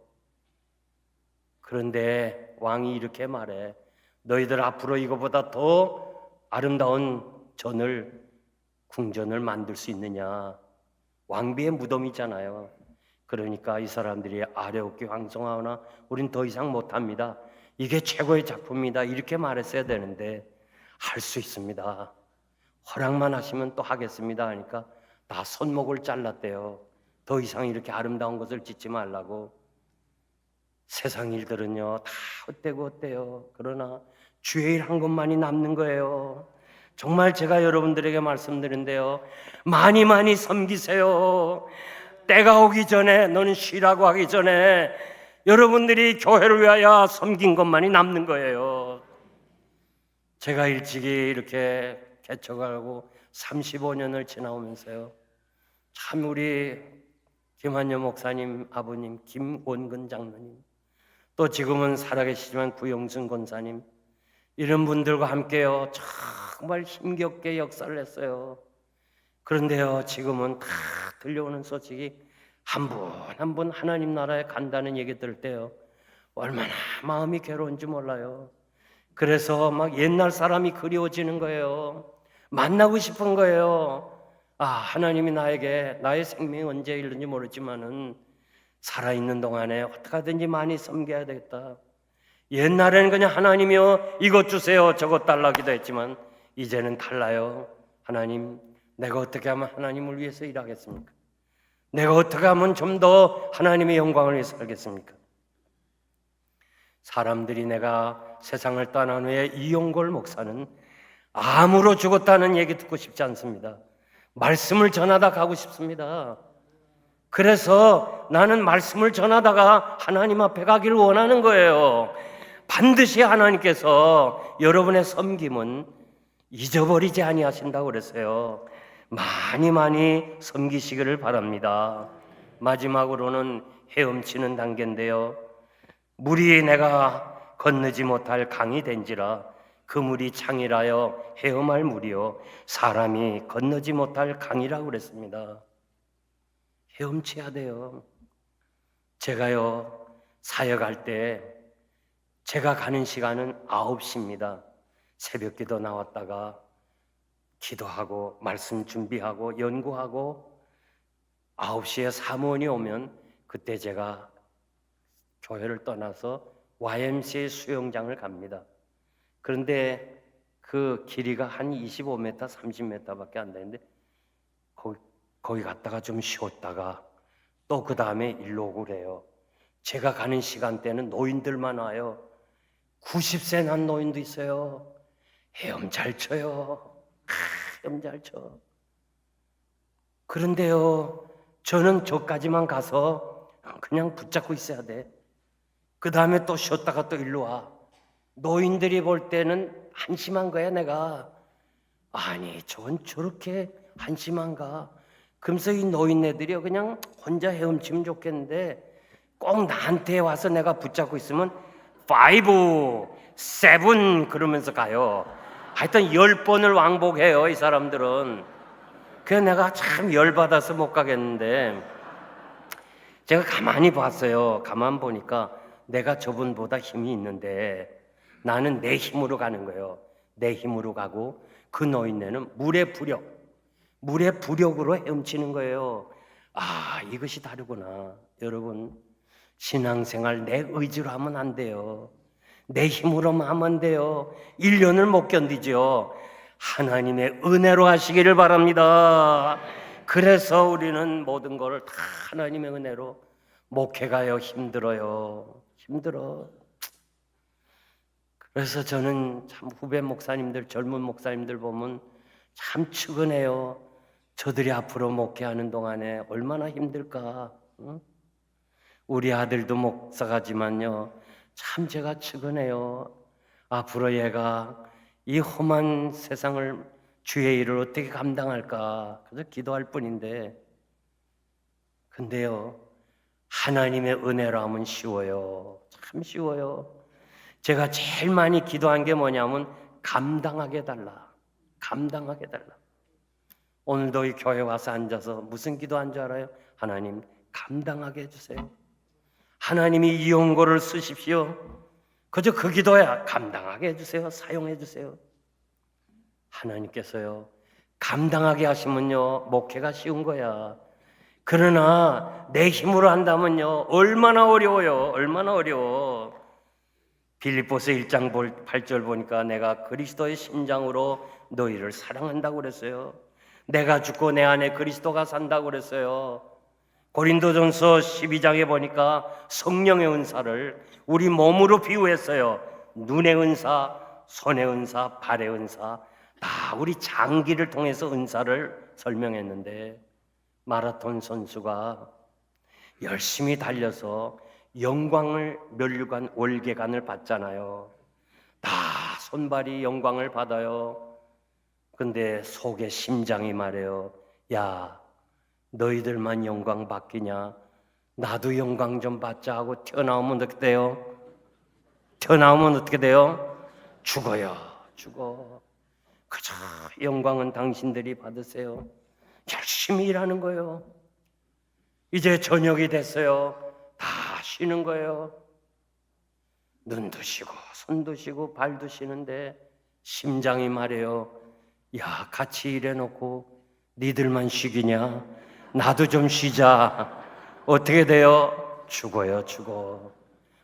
그런데 왕이 이렇게 말해. 너희들 앞으로 이거보다 더 아름다운 궁전을 만들 수 있느냐. 왕비의 무덤이잖아요. 그러니까 이 사람들이 아뢰옵기 황송하오나 우린 더 이상 못합니다. 이게 최고의 작품이다. 이렇게 말했어야 되는데 할 수 있습니다. 허락만 하시면 또 하겠습니다 하니까 다 손목을 잘랐대요. 더 이상 이렇게 아름다운 것을 짓지 말라고. 세상 일들은요 다 헛되고 헛돼요. 그러나 주의 일 한 것만이 남는 거예요. 정말 제가 여러분들에게 말씀드린데요, 많이 많이 섬기세요. 때가 오기 전에, 너는 쉬라고 하기 전에 여러분들이 교회를 위하여 섬긴 것만이 남는 거예요. 제가 일찍이 이렇게 개척하고 35년을 지나오면서요, 참 우리 김한여 목사님 아버님, 김원근 장로님, 또 지금은 살아계시지만 구영순 권사님, 이런 분들과 함께요 정말 힘겹게 역사를 했어요. 그런데요 지금은 다 들려오는 소식이 한 분 한 분 하나님 나라에 간다는 얘기 들을 때요 얼마나 마음이 괴로운지 몰라요. 그래서 막 옛날 사람이 그리워지는 거예요. 만나고 싶은 거예요. 하나님이 나에게 나의 생명이 언제 이르는지 모르지만은 살아있는 동안에 어떻게 하든지 많이 섬겨야 되겠다. 옛날에는 그냥 하나님이요 이것 주세요 저것 달라기도 했지만 이제는 달라요. 하나님, 내가 어떻게 하면 하나님을 위해서 일하겠습니까? 내가 어떻게 하면 좀 더 하나님의 영광을 위해서 살겠습니까? 사람들이 내가 세상을 떠난 후에 이용골 목사는 암으로 죽었다는 얘기 듣고 싶지 않습니다. 말씀을 전하다 가고 싶습니다. 그래서 나는 말씀을 전하다가 하나님 앞에 가기를 원하는 거예요. 반드시 하나님께서 여러분의 섬김은 잊어버리지 아니하신다고 그랬어요. 많이 많이 섬기시기를 바랍니다. 마지막으로는 헤엄치는 단계인데요, 물이 내가 건너지 못할 강이 된지라 그 물이 창이라여 헤엄할 물이요 사람이 건너지 못할 강이라고 그랬습니다. 헤엄쳐야 돼요. 제가요 사역할 때 제가 가는 시간은 9시입니다. 새벽기도 나왔다가 기도하고 말씀 준비하고 연구하고 9시에 사무원이 오면 그때 제가 교회를 떠나서 YMCA 수영장을 갑니다. 그런데 그 길이가 한 25m, 30m밖에 안 되는데 거기 갔다가 좀 쉬었다가 또 그 다음에 일로 오고 그래요. 제가 가는 시간대는 노인들만 와요. 90세 난 노인도 있어요. 헤엄 잘 쳐요. 헤엄 잘 쳐. 그런데요 저는 저까지만 가서 그냥 붙잡고 있어야 돼. 그 다음에 또 쉬었다가 또 일로 와. 노인들이 볼 때는 한심한 거야 내가. 아니 저건 저렇게 한심한가. 그러면서 이 노인네들이 그냥 혼자 헤엄치면 좋겠는데 꼭 나한테 와서 내가 붙잡고 있으면 5, 7 그러면서 가요. 하여튼 10번을 왕복해요 이 사람들은. 그래서 내가 참 열받아서 못 가겠는데 제가 가만히 봤어요. 가만 보니까 내가 저분보다 힘이 있는데 나는 내 힘으로 가는 거예요. 내 힘으로 가고 그 노인네는 물의 부력으로 헤엄치는 거예요. 이것이 다르구나. 여러분, 신앙생활 내 의지로 하면 안 돼요. 내 힘으로만 하면 안 돼요. 1년을 못 견디죠. 하나님의 은혜로 하시기를 바랍니다. 그래서 우리는 모든 걸 다 하나님의 은혜로. 목회가요 힘들어요. 힘들어. 그래서 저는 참 후배 목사님들, 젊은 목사님들 보면 참 측은해요. 저들이 앞으로 목회하는 동안에 얼마나 힘들까. 응? 우리 아들도 목사가지만요, 참 제가 측은해요. 앞으로 얘가 이 험한 세상을, 주의 일을 어떻게 감당할까, 그래서 기도할 뿐인데, 근데요, 하나님의 은혜로 하면 쉬워요. 참 쉬워요. 제가 제일 많이 기도한 게 뭐냐면 감당하게 해달라. 감당하게 해달라. 오늘도 이 교회 와서 앉아서 무슨 기도한 줄 알아요? 하나님 감당하게 해주세요. 하나님이 이용고를 쓰십시오. 그저 그 기도야. 감당하게 해주세요. 사용해 주세요. 하나님께서요, 감당하게 하시면요, 목회가 쉬운 거야. 그러나 내 힘으로 한다면요, 얼마나 어려워요. 얼마나 어려워. 빌립보서 1장 8절 보니까 내가 그리스도의 심장으로 너희를 사랑한다고 그랬어요. 내가 죽고 내 안에 그리스도가 산다고 그랬어요. 고린도전서 12장에 보니까 성령의 은사를 우리 몸으로 비유했어요. 눈의 은사, 손의 은사, 발의 은사, 다 우리 장기를 통해서 은사를 설명했는데, 마라톤 선수가 열심히 달려서 영광을 면류관 월계관을 받잖아요. 다 손발이 영광을 받아요. 근데 속에 심장이 말해요. 야, 너희들만 영광 받기냐? 나도 영광 좀 받자 하고 튀어나오면 어떻게 돼요? 튀어나오면 어떻게 돼요? 죽어요. 죽어. 그저 영광은 당신들이 받으세요. 열심히 일하는 거예요. 이제 저녁이 됐어요. 다 쉬는 거예요. 눈도 쉬고 손도 쉬고 발도 쉬는데 심장이 말해요. 야, 같이 일해놓고 니들만 쉬기냐? 나도 좀 쉬자. 어떻게 돼요? 죽어요. 죽어.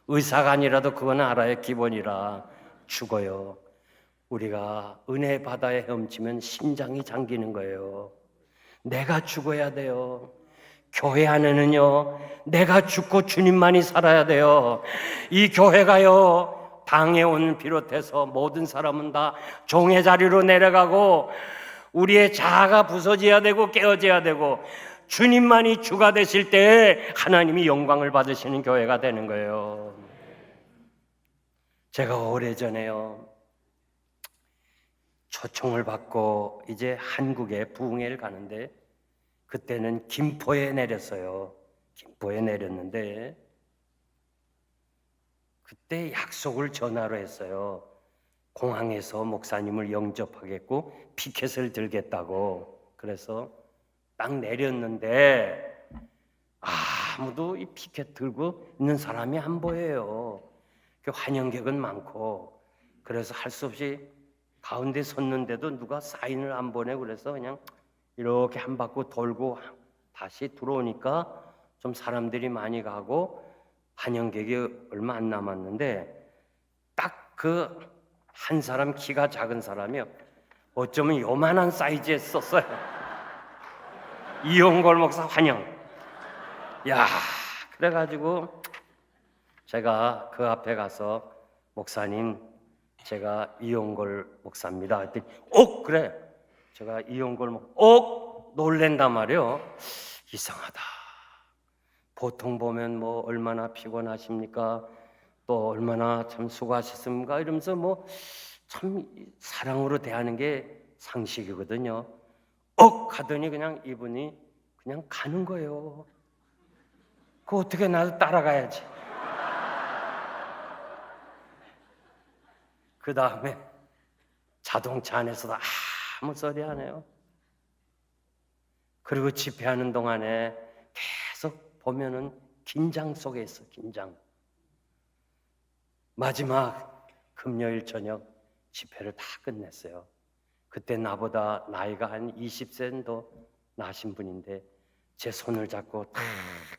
의사가 아니라도 그건 알아야 기본이라. 죽어요. 우리가 은혜 바다에 헤엄치면 심장이 잠기는 거예요. 내가 죽어야 돼요. 교회 안에는요, 내가 죽고 주님만이 살아야 돼요. 이 교회가요, 방해온 비롯해서 모든 사람은 다 종의 자리로 내려가고 우리의 자아가 부서져야 되고 깨어져야 되고 주님만이 주가 되실 때 하나님이 영광을 받으시는 교회가 되는 거예요. 제가 오래전에요, 초청을 받고 이제 한국에 부흥회를 가는데, 그때는 김포에 내렸어요. 김포에 내렸는데 그때 약속을 전화로 했어요. 공항에서 목사님을 영접하겠고 피켓을 들겠다고. 그래서 딱 내렸는데 아무도 이 피켓 들고 있는 사람이 안 보여요. 환영객은 많고. 그래서 할 수 없이 가운데 섰는데도 누가 사인을 안 보내고, 그래서 그냥 이렇게 한 바퀴 돌고 다시 들어오니까 좀 사람들이 많이 가고 환영객이 얼마 안 남았는데, 딱 그 한 사람, 키가 작은 사람이요, 어쩌면 요만한 사이즈에 썼어요. 이용걸 목사 환영. 야, 그래가지고 제가 그 앞에 가서 목사님, 제가 이용걸 목사입니다 했더니 그래, 제가 이용걸 놀랜단 말이에요. 이상하다. 보통 보면 뭐 얼마나 피곤하십니까? 또 얼마나 참 수고하셨습니까? 이러면서 뭐 참 사랑으로 대하는 게 상식이거든요. 하더니 그냥 이분이 그냥 가는 거예요. 그 어떻게 나도 따라가야지. 그 다음에 자동차 안에서도 아무 소리 안 해요. 그리고 집회하는 동안에 계속 보면은 긴장 속에 있어. 긴장. 마지막 금요일 저녁 집회를 다 끝냈어요. 그때 나보다 나이가 한 20세 더 나신 분인데 제 손을 잡고 다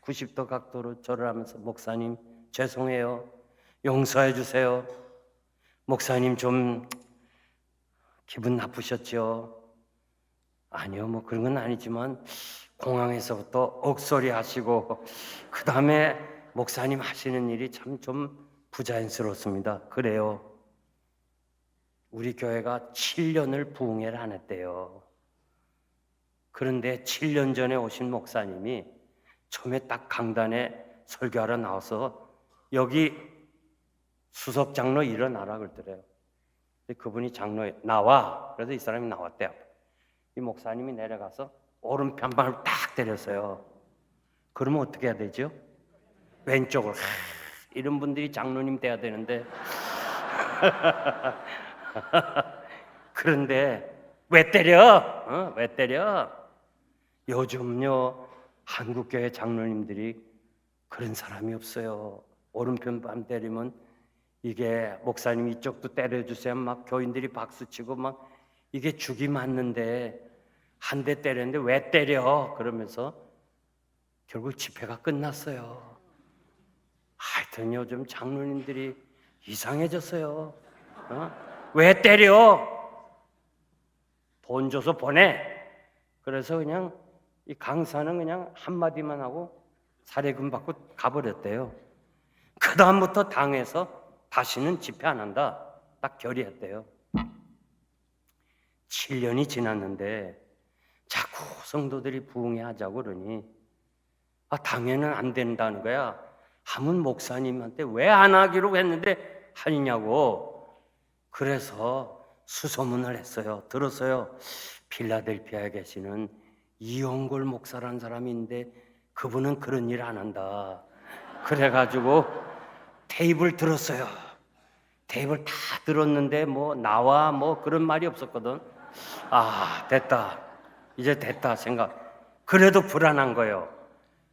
90도 각도로 절을 하면서, 목사님 죄송해요. 용서해 주세요. 목사님 좀 기분 나쁘셨죠? 아니요, 뭐 그런 건 아니지만 공항에서부터 억소리 하시고 그 다음에 목사님 하시는 일이 참 좀 부자연스럽습니다. 그래요. 우리 교회가 7년을 부흥회를 안 했대요. 그런데 7년 전에 오신 목사님이 처음에 딱 강단에 설교하러 나와서 여기 수석 장로 일어나라 그러더래요. 근데 그분이 장로에 나와. 그래서 이 사람이 나왔대요. 이 목사님이 내려가서 오른편 발을 딱 때렸어요. 그러면 어떻게 해야 되죠? 왼쪽으로. 이런 분들이 장로님 돼야 되는데 그런데 왜 때려? 왜 때려? 요즘요 한국교회 장로님들이 그런 사람이 없어요. 오른편 반 때리면 이게 목사님 이쪽도 때려주세요. 막 교인들이 박수치고 막 이게 죽이 맞는데 한 대 때렸는데 왜 때려? 그러면서 결국 집회가 끝났어요. 하여튼 요즘 장로님들이 이상해졌어요. 왜 때려? 돈 줘서 보내. 그래서 그냥 이 강사는 그냥 한마디만 하고 사례금 받고 가버렸대요. 그 다음부터 당에서 다시는 집회 안 한다. 딱 결의했대요. 7년이 지났는데 자꾸 성도들이 부흥회 하자고 그러니 당에는 안 된다는 거야. 하면 목사님한테 왜 안 하기로 했는데 하느냐고. 그래서 수소문을 했어요. 들었어요. 필라델피아에 계시는 이용골 목사라는 사람이 있는데 그분은 그런 일 안 한다. 그래가지고 테이블 들었어요. 테이블 다 들었는데 뭐 나와 뭐 그런 말이 없었거든. 됐다. 이제 됐다 생각. 그래도 불안한 거예요.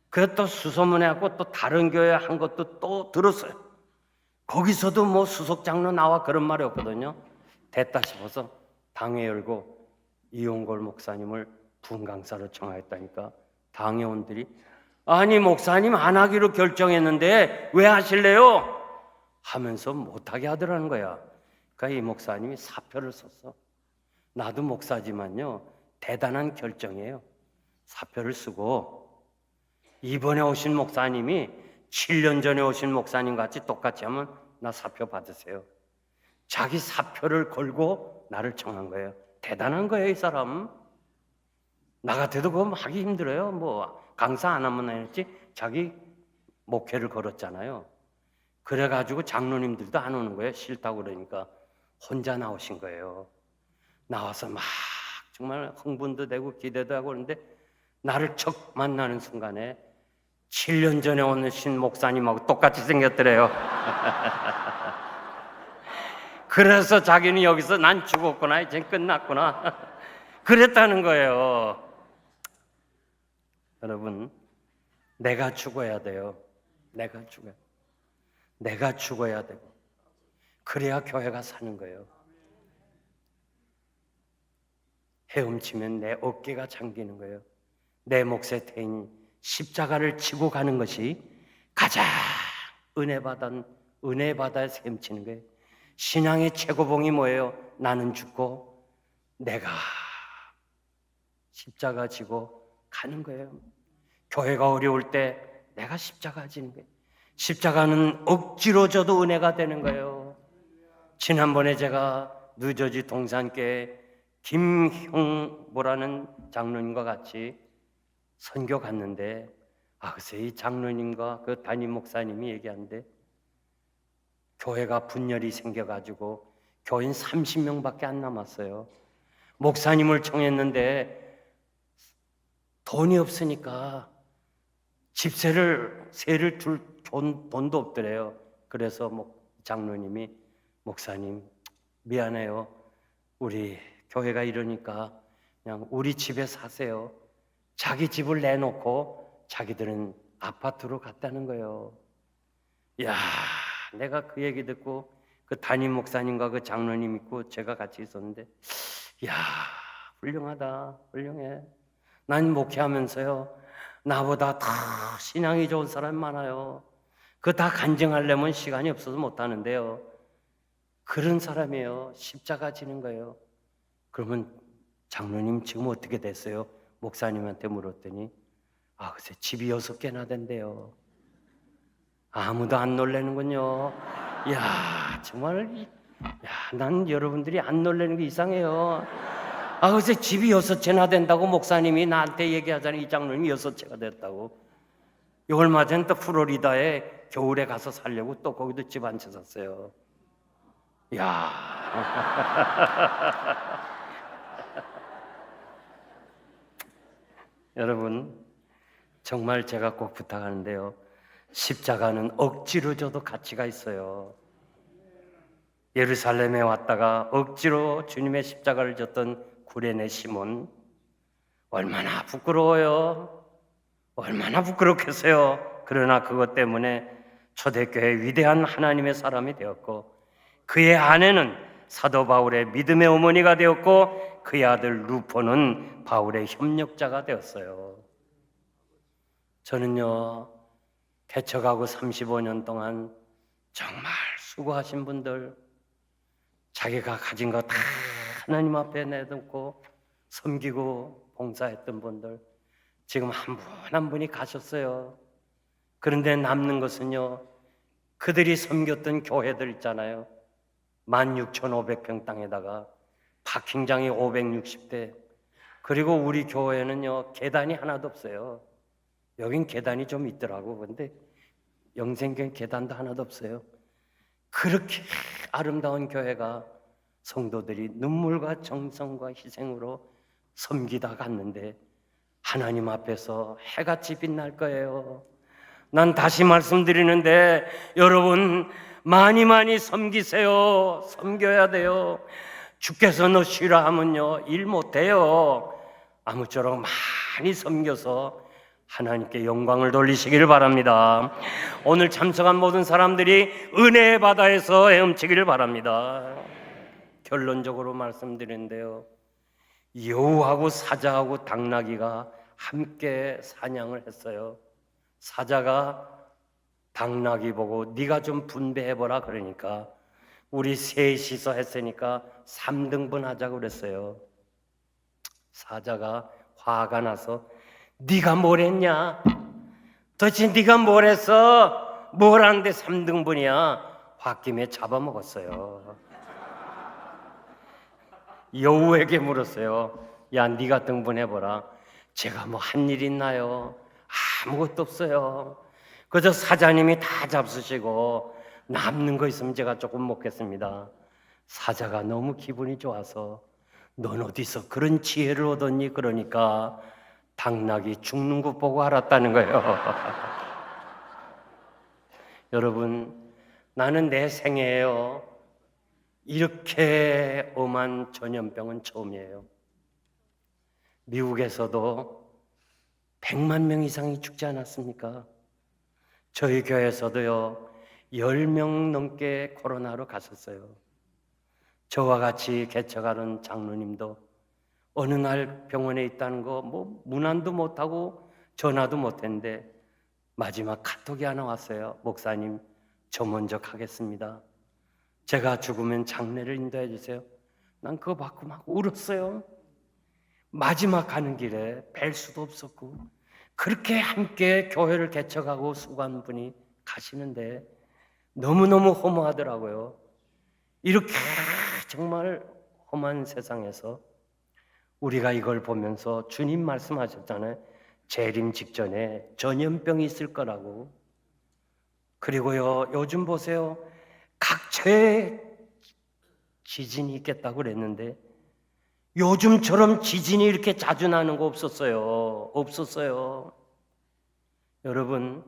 그래서 또 수소문해갖고 또 다른 교회 한 것도 또 들었어요. 거기서도 뭐 수석 장로 나와 그런 말이 없거든요. 됐다 싶어서 당회 열고 이용골 목사님을 부흥강사로 청하였다니까 당회원들이 아니 목사님 안 하기로 결정했는데 왜 하실래요? 하면서 못하게 하더라는 거야. 그러니까 이 목사님이 사표를 썼어. 나도 목사지만요 대단한 결정이에요. 사표를 쓰고 이번에 오신 목사님이 7년 전에 오신 목사님 같이 똑같이 하면 나 사표 받으세요. 자기 사표를 걸고 나를 청한 거예요. 대단한 거예요, 이 사람. 나 같아도 그거 하기 힘들어요. 뭐 강사 안 하면 했지 자기 목회를 걸었잖아요. 그래가지고 장로님들도 안 오는 거예요. 싫다고 그러니까 혼자 나오신 거예요. 나와서 막 정말 흥분도 되고 기대도 하고 그러는데 나를 척 만나는 순간에 7년 전에 오신 목사님하고 똑같이 생겼더래요. 그래서 자기는 여기서 난 죽었구나, 이제 끝났구나. 그랬다는 거예요. 여러분, 내가 죽어야 돼요. 내가 죽어야 되고 그래야 교회가 사는 거예요. 헤엄치면 내 어깨가 잠기는 거예요. 내 몫의 대인 십자가를 지고 가는 것이 가장 은혜 바다에서 헤엄치는 거예요. 신앙의 최고봉이 뭐예요? 나는 죽고 내가 십자가 지고 가는 거예요. 교회가 어려울 때 내가 십자가 지는 거예요. 십자가는 억지로 져도 은혜가 되는 거예요. 지난번에 제가 뉴저지 동산교회 김형보라는 장로님과 같이 선교 갔는데 글쎄 이 장로님과 그 담임 목사님이 얘기하는데 교회가 분열이 생겨가지고 교인 30명밖에 안 남았어요. 목사님을 청했는데 돈이 없으니까 세를 줄 돈도 없더래요. 그래서 장로님이 목사님 미안해요. 우리 교회가 이러니까 그냥 우리 집에 사세요. 자기 집을 내놓고 자기들은 아파트로 갔다는 거예요. 야, 내가 그 얘기 듣고 그 담임 목사님과 그 장로님 있고 제가 같이 있었는데 야, 훌륭하다. 훌륭해. 난 목회하면서요. 나보다 다 신앙이 좋은 사람 많아요. 그거 다 간증하려면 시간이 없어서 못하는데요. 그런 사람이에요. 십자가 지는 거예요. 그러면 장로님 지금 어떻게 됐어요? 목사님한테 물었더니 글쎄 집이 6개나 된대요. 아무도 안 놀래는군요. 이야 정말 난 여러분들이 안 놀라는 게 이상해요. 그래서 집이 6채나 된다고 목사님이 나한테 얘기하잖아요. 이 장로님이 6채가 됐다고. 얼마 전 또 플로리다에 겨울에 가서 살려고 또 거기도 집 한 채 샀어요. 야. 여러분, 정말 제가 꼭 부탁하는데요. 십자가는 억지로 져도 가치가 있어요. 예루살렘에 왔다가 억지로 주님의 십자가를 졌던 구레네 시몬, 얼마나 부끄러워요. 얼마나 부끄럽겠어요. 그러나 그것 때문에 초대교회 위대한 하나님의 사람이 되었고, 그의 아내는 사도 바울의 믿음의 어머니가 되었고, 그의 아들 루포는 바울의 협력자가 되었어요. 저는요, 개척하고 35년 동안 정말 수고하신 분들, 자기가 가진 거 다 하나님 앞에 내놓고 섬기고 봉사했던 분들, 지금 한 분 한 분이 가셨어요. 그런데 남는 것은요, 그들이 섬겼던 교회들 있잖아요. 16,500평 땅에다가 파킹장이 560대, 그리고 우리 교회는요, 계단이 하나도 없어요. 여긴 계단이 좀 있더라고. 근데 영생교회 계단도 하나도 없어요. 그렇게 아름다운 교회가 성도들이 눈물과 정성과 희생으로 섬기다 갔는데 하나님 앞에서 해같이 빛날 거예요. 난 다시 말씀드리는데 여러분, 많이 섬기세요. 섬겨야 돼요. 주께서 너 쉬라 하면요, 일 못해요. 아무쪼록 많이 섬겨서 하나님께 영광을 돌리시기를 바랍니다. 오늘 참석한 모든 사람들이 은혜의 바다에서 헤엄치기를 바랍니다. 결론적으로 말씀드리는데요, 여우하고 사자하고 당나귀가 함께 사냥을 했어요. 사자가 당나귀 보고 네가 좀 분배해보라 그러니까 우리 셋이서 했으니까 3등분 하자고 그랬어요. 사자가 화가 나서 네가 뭘 했냐? 도대체 네가 뭘 했어? 뭘 하는데 3등분이야? 홧김에 잡아먹었어요. 여우에게 물었어요. 야, 네가 등분해보라. 제가 뭐 한 일 있나요? 아무것도 없어요. 그저 사자님이 다 잡수시고 남는 거 있으면 제가 조금 먹겠습니다. 사자가 너무 기분이 좋아서 넌 어디서 그런 지혜를 얻었니? 그러니까 당나귀 죽는 것 보고 알았다는 거예요. 여러분, 나는 내 생애에요, 이렇게 엄한 전염병은 처음이에요. 미국에서도 100만 명 이상이 죽지 않았습니까? 저희 교회에서도요, 10명 넘게 코로나로 갔었어요. 저와 같이 개척하는 장로님도 어느 날 병원에 있다는 거 문안도 못하고 전화도 못했는데 마지막 카톡이 하나 왔어요. 목사님, 저 먼저 가겠습니다. 제가 죽으면 장례를 인도해 주세요. 난 그거 받고 막 울었어요. 마지막 가는 길에 뵐 수도 없었고 그렇게 함께 교회를 개척하고 수고한 분이 가시는데 너무너무 허무하더라고요. 이렇게 정말 험한 세상에서 우리가 이걸 보면서 주님 말씀하셨잖아요. 재림 직전에 전염병이 있을 거라고. 그리고요, 요즘 보세요. 각처에 지진이 있겠다고 그랬는데 요즘처럼 지진이 이렇게 자주 나는 거 없었어요. 여러분,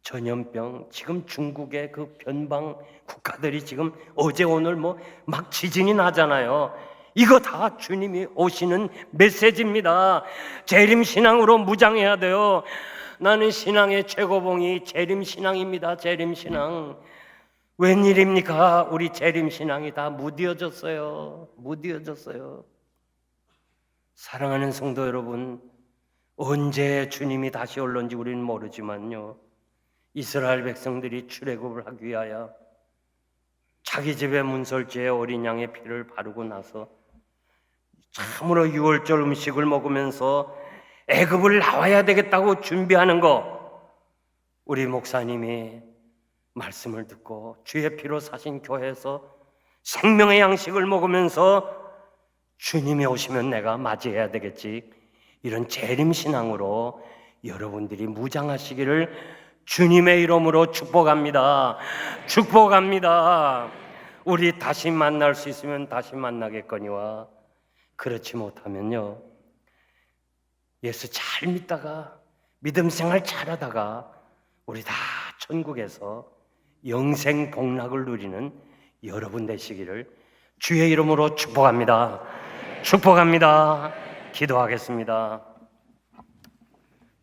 전염병, 지금 중국의 그 변방 국가들이 지금 어제 오늘 막 지진이 나잖아요. 이거 다 주님이 오시는 메시지입니다. 재림신앙으로 무장해야 돼요. 나는 신앙의 최고봉이 재림신앙입니다. 재림신앙. 웬일입니까? 우리 재림신앙이 다 무뎌졌어요. 사랑하는 성도 여러분, 언제 주님이 다시 올런지 우리는 모르지만요, 이스라엘 백성들이 출애굽을 하기 위하여 자기 집의 문설주에 어린 양의 피를 바르고 나서 참으로 유월절 음식을 먹으면서 애굽을 나와야 되겠다고 준비하는 거, 우리 목사님이 말씀을 듣고 주의 피로 사신 교회에서 생명의 양식을 먹으면서 주님이 오시면 내가 맞이해야 되겠지. 이런 재림신앙으로 여러분들이 무장하시기를 주님의 이름으로 축복합니다. 축복합니다. 우리 다시 만날 수 있으면 다시 만나겠거니와 그렇지 못하면요, 예수 잘 믿다가 믿음 생활 잘하다가 우리 다 천국에서 영생 복락을 누리는 여러분 되시기를 주의 이름으로 축복합니다. 축복합니다. 기도하겠습니다.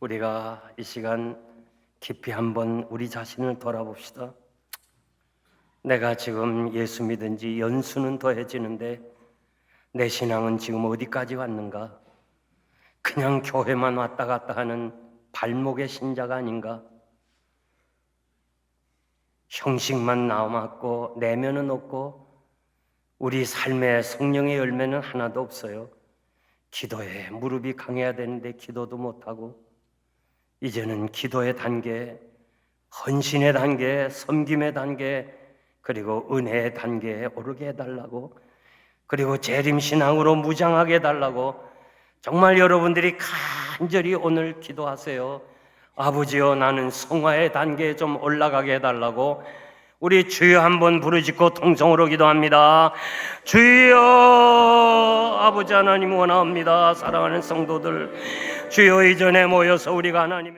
우리가 이 시간 깊이 한번 우리 자신을 돌아봅시다. 내가 지금 예수 믿은 지 연수는 더해지는데 내 신앙은 지금 어디까지 왔는가? 그냥 교회만 왔다 갔다 하는 발목의 신자가 아닌가? 형식만 남았고 내면은 없고 우리 삶의 성령의 열매는 하나도 없어요. 기도에 무릎이 강해야 되는데 기도도 못하고 이제는 기도의 단계, 헌신의 단계, 섬김의 단계, 그리고 은혜의 단계에 오르게 해달라고, 그리고 재림신앙으로 무장하게 해달라고 정말 여러분들이 간절히 오늘 기도하세요. 아버지여, 나는 성화의 단계에 좀 올라가게 해달라고 우리 주여 한번 부르짖고 통성으로 기도합니다. 주여, 아버지 하나님 원하옵니다. 사랑하는 성도들, 주여 이전에 모여서 우리가 하나님의